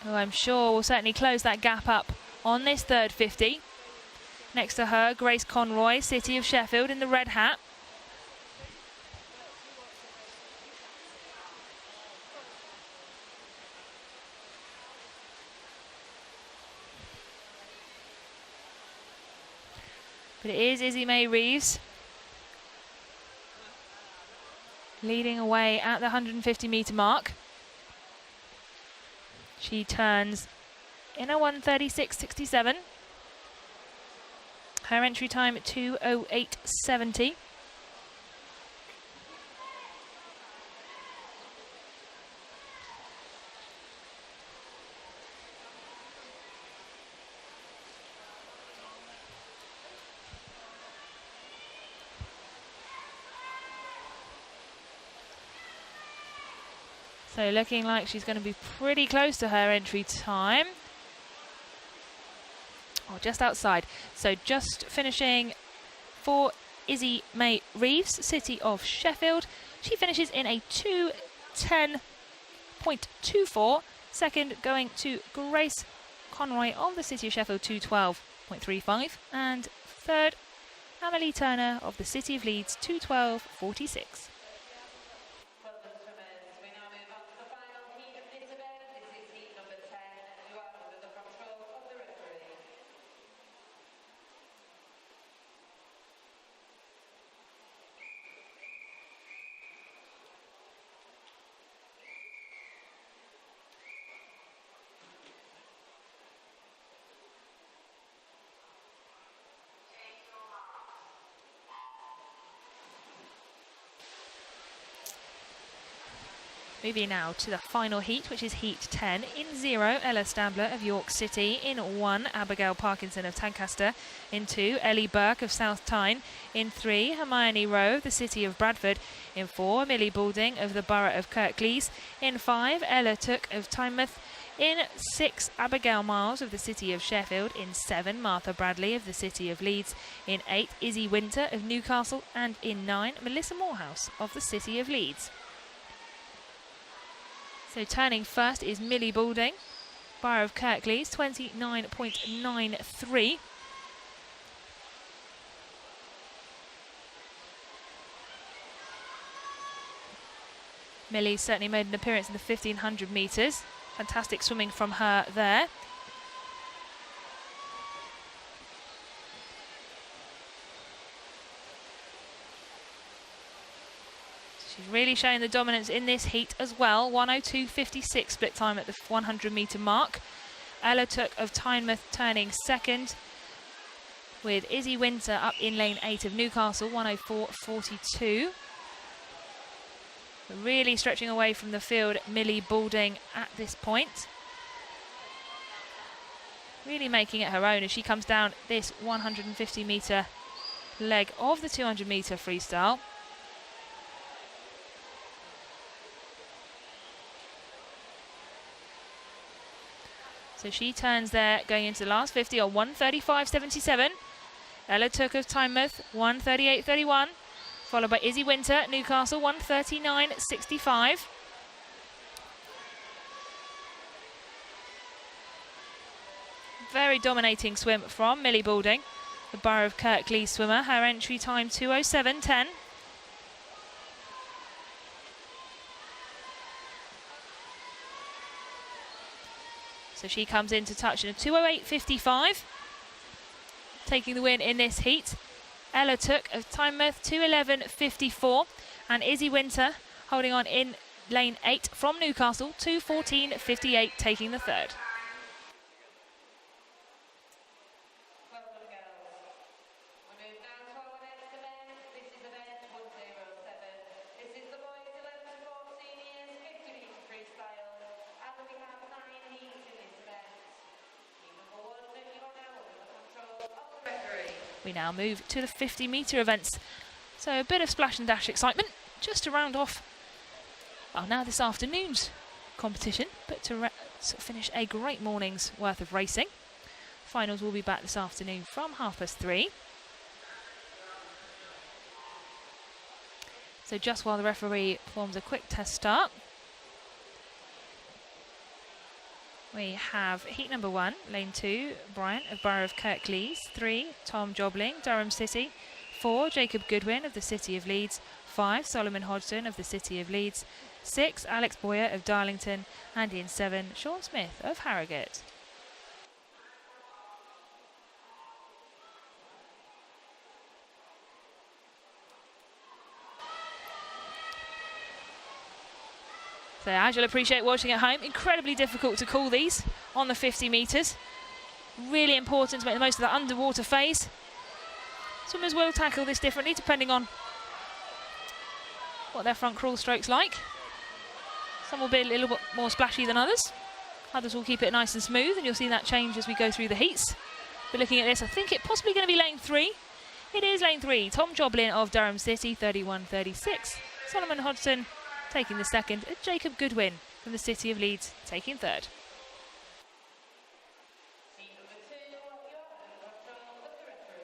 who I'm sure will certainly close that gap up on this third 50. Next to her, Grace Conroy, City of Sheffield, in the red hat. But it is Izzy May Reeves leading away at the 150 metre mark. She turns in a 1:36.67. Her entry time at 2:08.70. So looking like she's going to be pretty close to her entry time. Or just outside. So just finishing for Izzy May Reeves, City of Sheffield. She finishes in a 2:10.24. Second going to Grace Conroy of the City of Sheffield, 2:12.35. And third, Amelie Turner of the City of Leeds, 2:12.46. Well done, swimmers. We now move on to the final heat of this event. This is heat number 10. You are under the control of the referee. Moving now to the final heat, which is heat 10. In 0, Ella Stabler of York City. In 1, Abigail Parkinson of Lancaster. In 2, Ellie Burke of South Tyne. In 3, Hermione Rowe of the City of Bradford. In 4, Millie Balding of the Borough of Kirklees. In 5, Ella Took of Tynemouth. In 6, Abigail Miles of the City of Sheffield. In 7, Martha Bradley of the City of Leeds. In 8, Izzy Winter of Newcastle. And in 9, Melissa Morehouse of the City of Leeds. So turning first is Millie Balding, Borough of Kirklees, 29.93. Millie certainly made an appearance in the 1500 metres. Fantastic swimming from her there. She's really showing the dominance in this heat as well. 1:02.56 split time at the 100 metre mark. Ella Took of Tynemouth turning second, with Izzy Winter up in lane 8 of Newcastle, 1:04.42. Really stretching away from the field, Millie Balding at this point. Really making it her own as she comes down this 150 metre leg of the 200 metre freestyle. So she turns there going into the last 50 on 1:35.77. Ella Took of Tynemouth, 1:38.31. Followed by Izzy Winter, Newcastle, 1:39.65. Very dominating swim from Millie Balding, the Borough of Kirklees swimmer. Her entry time 2:07.10. So she comes in to touch in a 2:08.55, taking the win in this heat. Ella Took of Tynemouth, 2:11.54, and Izzy Winter holding on in lane 8 from Newcastle, 2:14.58, taking the third. Well done, girls. We move now to our next event. This is event 107. This is the boys 11 to 14 years, 50 metre freestyle. And we have 9 heats in this event. Heat number 1, you are now under the control of the referee. We now move to the 50 metre events. So a bit of splash and dash excitement just to round off, well, now this afternoon's competition, but to sort of finish a great morning's worth of racing. Finals will be back this afternoon from 3:30. So just while the referee performs a quick test start, we have heat number 1, lane 2, Bryant of Borough of Kirklees. 3, Tom Jobling, Durham City. 4, Jacob Goodwin of the City of Leeds. 5, Solomon Hodgson of the City of Leeds. 6, Alex Boyer of Darlington. And in 7, Sean Smith of Harrogate. So as you'll appreciate watching at home, incredibly difficult to call these on the 50 metres. Really important to make the most of that underwater phase. Swimmers will tackle this differently depending on what their front crawl stroke's like. Some will be a little bit more splashy than others. Others will keep it nice and smooth, and you'll see that change as we go through the heats. But looking at this, I think it's possibly going to be lane 3. It is lane 3. Tom Joblin of Durham City, 31.36. Solomon Hodgson taking the second, and Jacob Goodwin from the City of Leeds taking third. Heat number 2, you are under the control of the referee.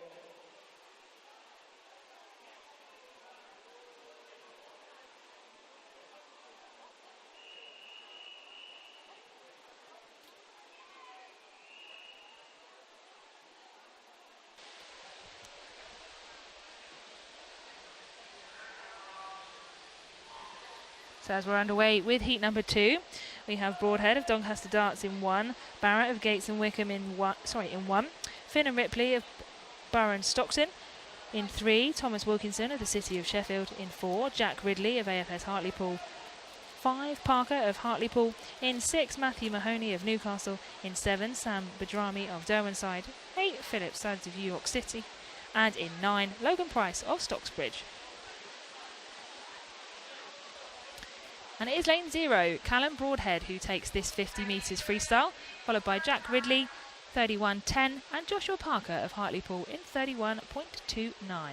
So as we're underway with heat number 2, we have Broadhead of Doncaster Darts in 1, Barrett of Gates and Wickham in 1, Finn and Ripley of Borough and Stockton in 3, Thomas Wilkinson of the City of Sheffield in 4, Jack Ridley of AFS Hartlepool 5, Parker of Hartlepool in 6, Matthew Mahoney of Newcastle in 7, Sam Badrami of Derwenside 8, Philip Sads of York City, and in 9, Logan Price of Stocksbridge. And it is lane 0, Callum Broadhead, who takes this 50 metres freestyle, followed by Jack Ridley, 31.10, and Joshua Parker of Hartlepool in 31.29.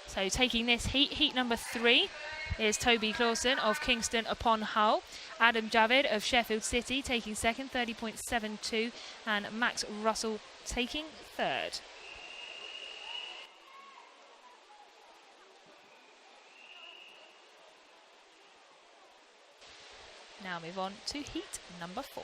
So taking this heat number 3, is Toby Clausen of Kingston upon Hull, Adam Javid of Sheffield City taking second, 30.72, and Max Russell taking third. Now move on to heat number 4.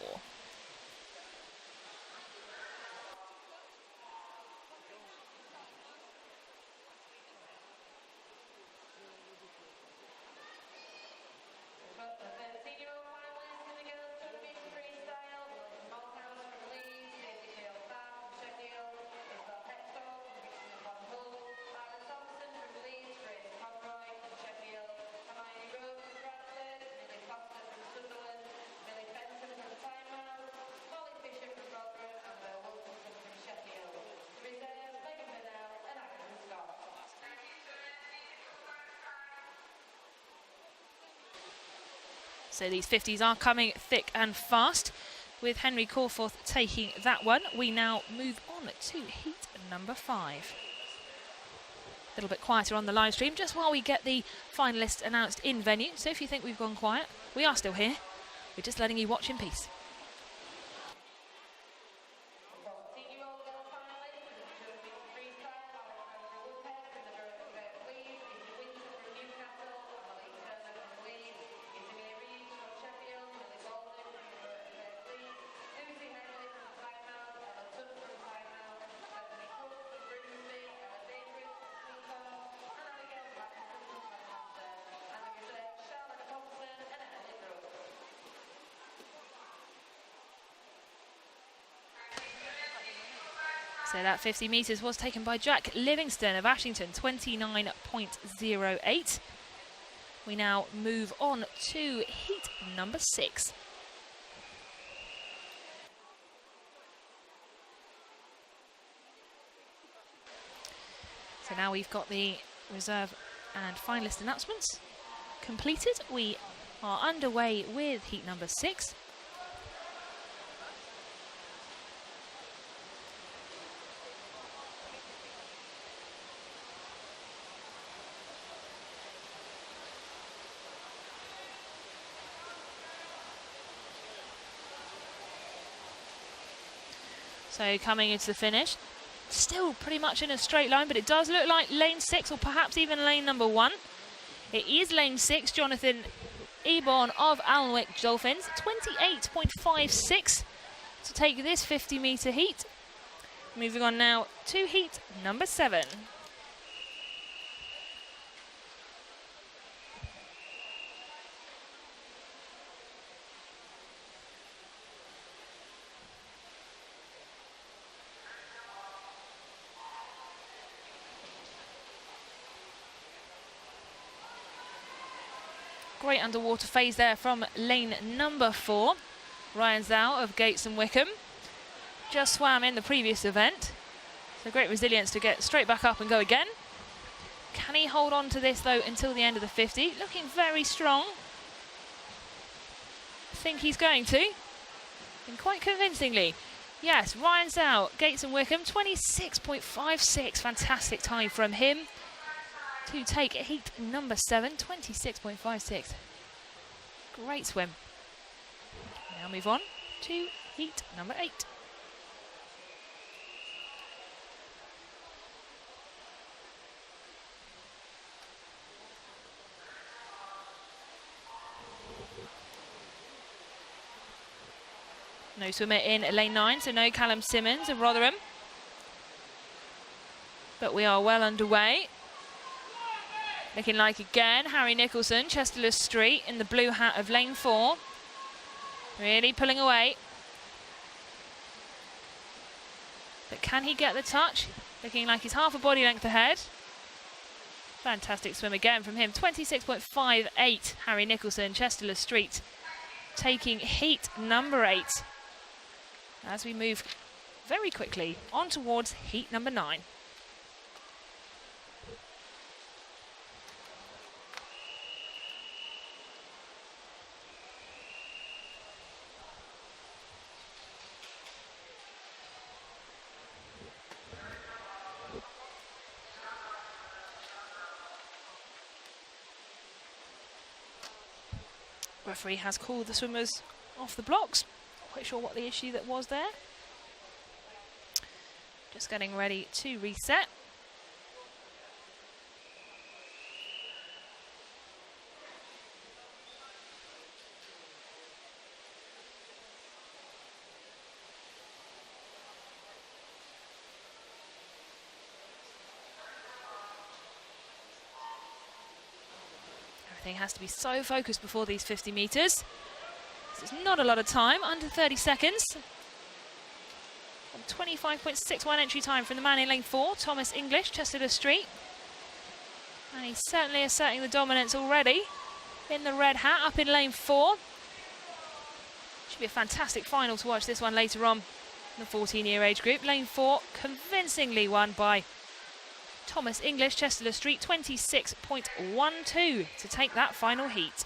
So these 50s are coming thick and fast, with Henry Corforth taking that one. We now move on to heat number 5. A little bit quieter on the live stream, just while we get the finalists announced in venue. So if you think we've gone quiet, we are still here. We're just letting you watch in peace. So that 50 metres was taken by Jack Livingston of Ashington, 29.08. We now move on to heat number 6. So now we've got the reserve and finalist announcements completed. We are underway with heat number 6. So coming into the finish, still pretty much in a straight line, but it does look like lane 6 or perhaps even lane number 1. It is lane 6, Jonathan Eborn of Alnwick Dolphins, 28.56 to take this 50 metre heat. Moving on now to heat number 7. Great underwater phase there from lane number 4. Ryan Zhao of Gates and Wickham just swam in the previous event. So great resilience to get straight back up and go again. Can he hold on to this though until the end of the 50? Looking very strong. I think he's going to. And quite convincingly. Yes, Ryan's out. Gates and Wickham, 26.56. Fantastic time from him to take heat number 7, 26.56. Great swim. Now move on to heat number 8. No swimmer in lane 9, so no Callum Simmons of Rotherham. But we are well underway. Looking like again, Harry Nicholson, Chesterless Street in the blue hat of lane 4. Really pulling away. But can he get the touch? Looking like he's half a body length ahead. Fantastic swim again from him. 26.58, Harry Nicholson, Chesterless Street, taking heat number 8. As we move very quickly on towards heat number 9. Referee has called the swimmers off the blocks. Not quite sure what the issue that was there. Just getting ready to reset. Everything has to be so focused before these 50 metres. There's not a lot of time, under 30 seconds. 25.61 entry time from the man in lane 4, Thomas English, Chesterless Street. And he's certainly asserting the dominance already in the red hat up in lane 4. Should be a fantastic final to watch this one later on in the 14-year age group. Lane 4 convincingly won by Thomas English, Chesterless Street, 26.12 to take that final heat.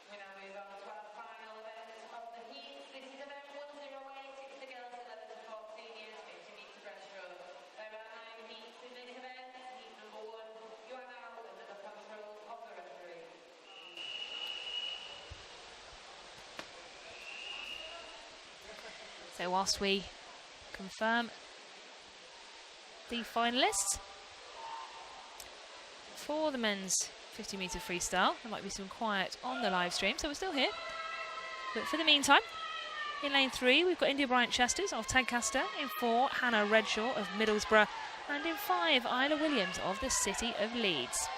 We now move on to our final event of the heat. This is event 108. It's the girls 11 to 14 years, 50 metre breaststroke. There are 9 heats in this event. Heat number 1, you are now under the control of the referee. So whilst we confirm the finalists for the men's 50 metre freestyle, there might be some quiet on the live stream, so we're still here. But for the meantime, in lane 3 we've got India Bryant Chesters of Tadcaster, in 4 Hannah Redshaw of Middlesbrough, and in 5 Isla Williams of the City of Leeds.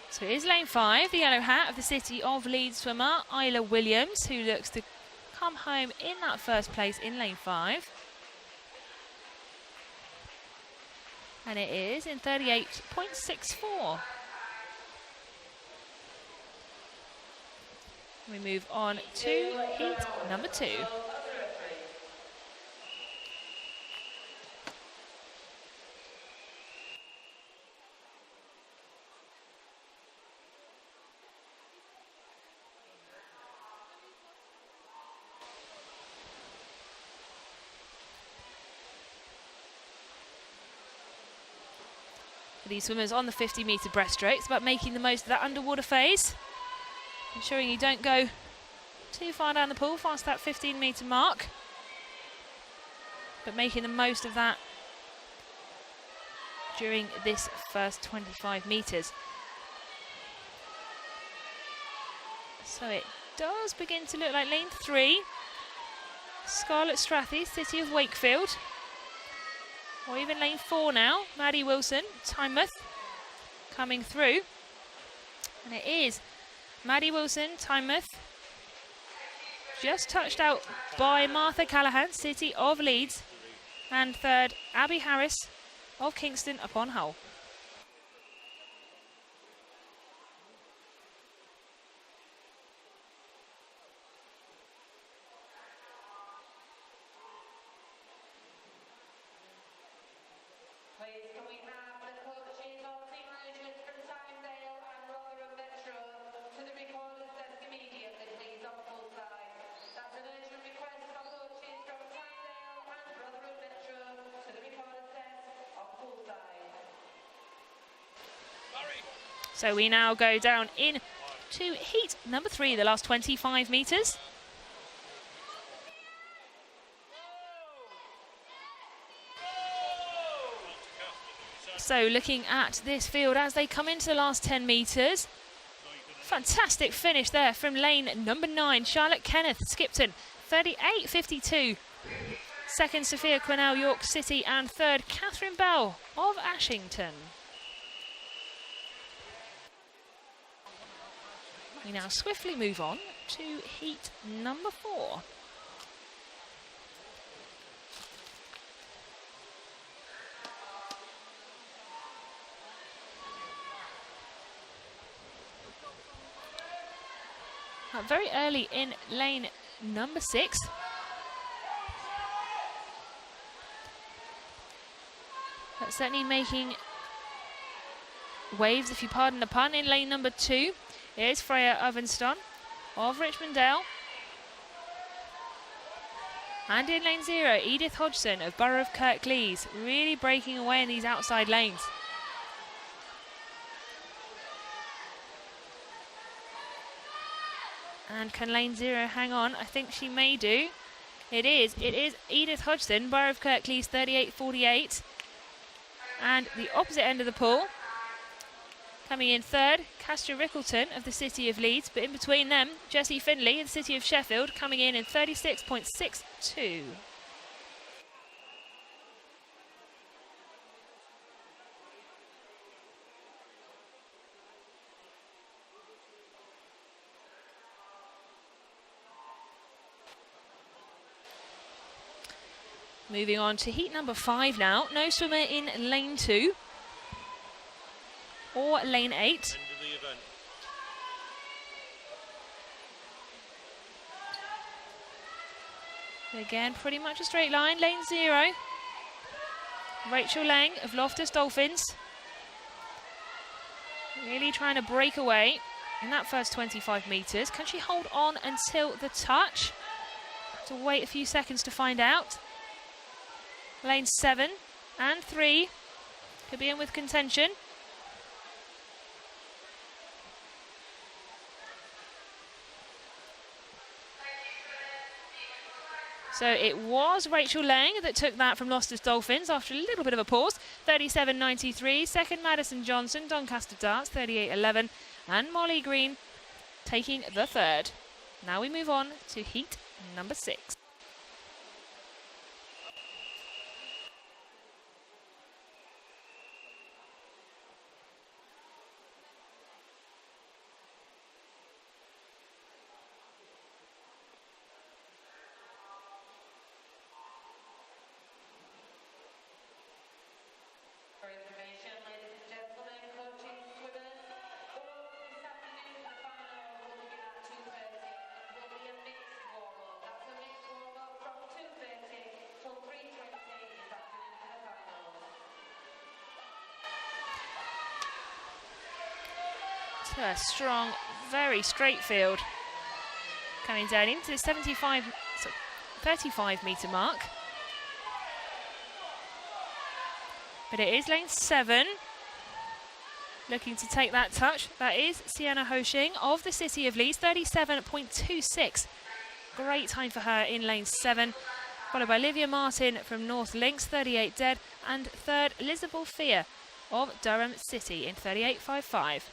So it is lane 5, the yellow hat of the City of Leeds swimmer, Isla Williams, who looks to come home in that first place in lane 5. And it is in 38.64. We move on to heat number 2. For these swimmers on the 50 metre breaststroke, it's about making the most of that underwater phase, ensuring you don't go too far down the pool past that 15 metre mark, but making the most of that during this first 25 metres. So it does begin to look like lane 3, Scarlett Strathy, City of Wakefield. Or even lane 4 now, Maddie Wilson, Tynemouth, coming through. And it is Maddie Wilson, Tynemouth, just touched out by Martha Callahan, City of Leeds. And third, Abby Harris of Kingston upon Hull. Please, can we have the coaches or team managers from Tynedale and Rotherham Metro to the recorders desk immediately, please, on full side. That's an urgent request for coaches from Tynedale and Rotherham Metro to the recorders desk on full side. So we now go down in to heat number 3, the last 25 metres. So looking at this field as they come into the last 10 metres. Fantastic finish there from lane number 9, Charlotte Kenneth, Skipton, 38.52. Second, Sophia Quinnell, York City, and third, Catherine Bell of Ashington. We now swiftly move on to heat number 4. Very early in lane number 6. But certainly making waves, if you pardon the pun, in lane number 2 is Freya Ovenston of Richmond-Dale. And in lane 0, Edith Hodgson of Borough of Kirklees, really breaking away in these outside lanes. And can lane 0 hang on? I think she may do. It is Edith Hodgson, Borough of Kirklees, 38.48. And the opposite end of the pool, coming in third, Castra Rickleton of the City of Leeds. But in between them, Jessie Findlay of the City of Sheffield, coming in 36.62. Moving on to heat number 5 now. No swimmer in lane 2 or lane 8. End of the event. Again, pretty much a straight line. Lane 0. Rachel Lang of Loftus Dolphins. Really trying to break away in that first 25 metres. Can she hold on until the touch? Have to wait a few seconds to find out. Lane 7 and 3 could be in with contention. So it was Rachel Lang that took that from Loftus Dolphins after a little bit of a pause. 37.93. Second, Madison Johnson, Doncaster Darts, 38.11. And Molly Green taking the third. Now we move on to heat number 6. For information, ladies and gentlemen, coaching swimmers, this afternoon the final will begin at 2:30 and will be a mixed warm-up. That's a mixed warm-up from 2:30 till 3:20 this afternoon for the finals. So a strong, very straight field. Coming down into the 35 metre mark. But it is lane 7 looking to take that touch. That is Sienna Hoshing of the City of Leeds, 37.26. Great time for her in lane 7. Followed by Olivia Martin from North Links, 38 dead. And third, Elizabeth Fear of Durham City in 38.55.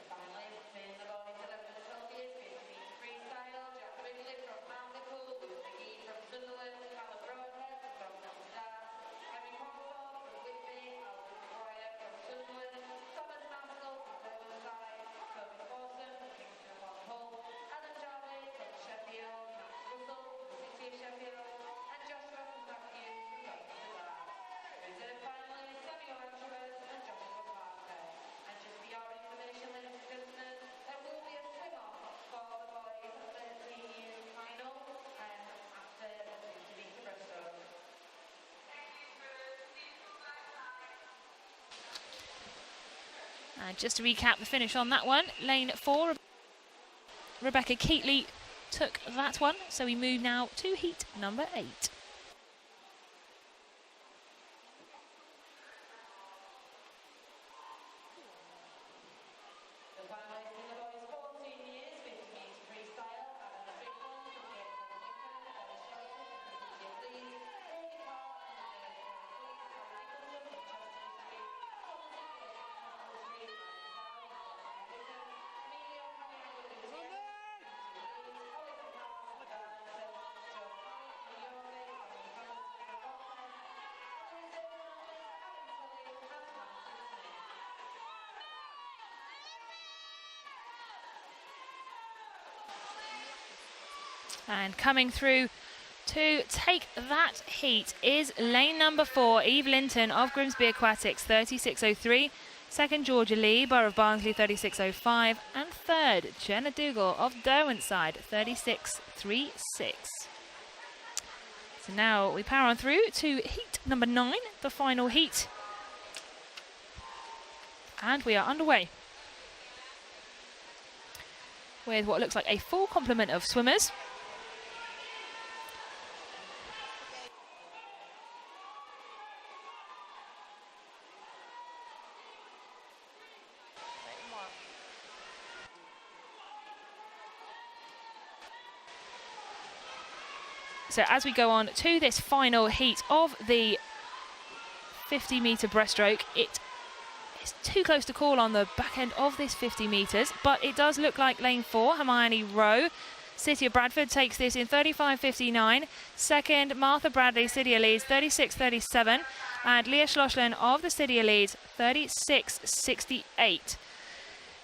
Finally, in the bonus 11 Sylvia's 50 freestyle, Jack Ridley from Mountlepool, Luke McGee from Sunderland, Callum Broadhead from North Darts, Henry Horton And just to recap the finish on that one, lane 4, Rebecca Keatley took that one. So we move now to heat number 8. The finalists in the boys 14 years, 50 metres freestyle, Adam Strickland, And coming through to take that heat is lane number 4, Eve Linton of Grimsby Aquatics, 36.03. Second, Georgia Lee, Borough of Barnsley, 36.05. And third, Jenna Dougal of Derwentside, 36.36. So now we power on through to heat number 9, the final heat. And we are underway with what looks like a full complement of swimmers. So as we go on to this final heat of the 50-metre breaststroke, it is too close to call on the back end of this 50 metres, but it does look like lane 4, Hermione Rowe, City of Bradford, takes this in 35.59. Second, Martha Bradley, City of Leeds, 36.37. And Leah Schlosslin of the City of Leeds, 36.68.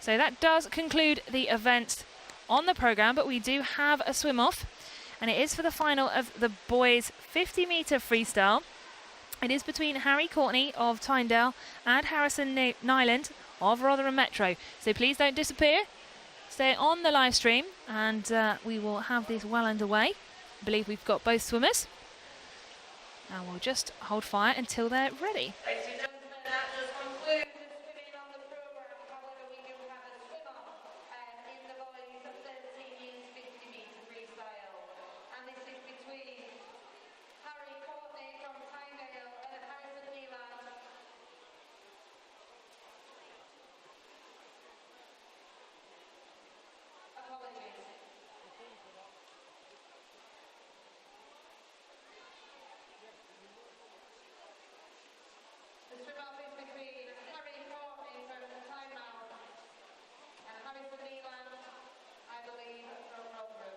So that does conclude the event on the programme, but we do have a swim-off. And it is for the final of the boys' 50-metre freestyle. It is between Harry Courtney of Tyndale and Harrison Nyland of Rotherham Metro. So please don't disappear. Stay on the live stream and we will have this well underway. I believe we've got both swimmers. And we'll just hold fire until they're ready. Ladies and gentlemen, that does conclude the swimming on the programme. However, we do have a swim-off in the boys 13 years 50 metre freestyle. And this is between Harry Courtney from Tyndale and Harrison Nyland. Apologies. The swim-off is between Harry Courtney from Tyndale and Harrison Nyland, I believe, from Rotherham.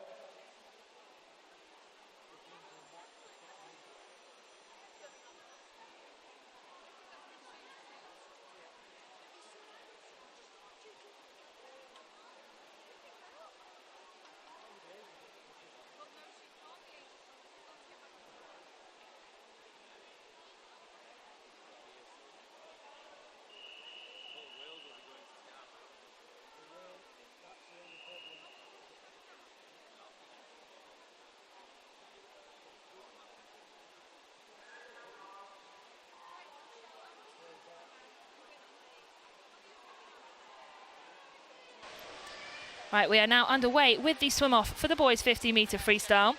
Right, we are now underway with the swim-off for the boys' 50-metre freestyle.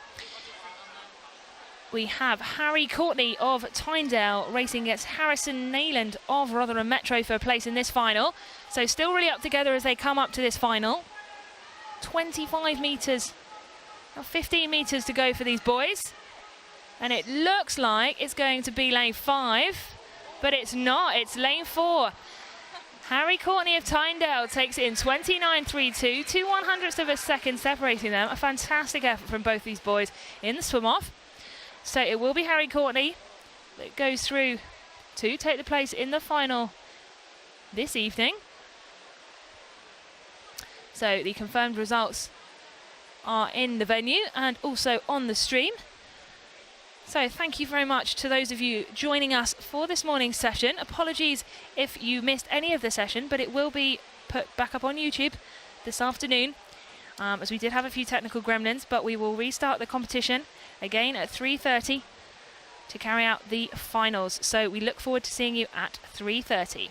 We have Harry Courtney of Tyndale racing against Harrison Nyland of Rotherham Metro for a place in this final. So still really up together as they come up to this final. 25 metres, 15 metres to go for these boys. And it looks like it's going to be lane 5, but it's not, it's lane 4. Harry Courtney of Tyndale takes it in 29.32, 2/100ths of a second separating them. A fantastic effort from both these boys in the swim-off. So it will be Harry Courtney that goes through to take the place in the final this evening. So the confirmed results are in the venue and also on the stream. So thank you very much to those of you joining us for this morning's session. Apologies if you missed any of the session, but it will be put back up on YouTube this afternoon, as we did have a few technical gremlins, but we will restart the competition again at 3:30 to carry out the finals. So we look forward to seeing you at 3:30.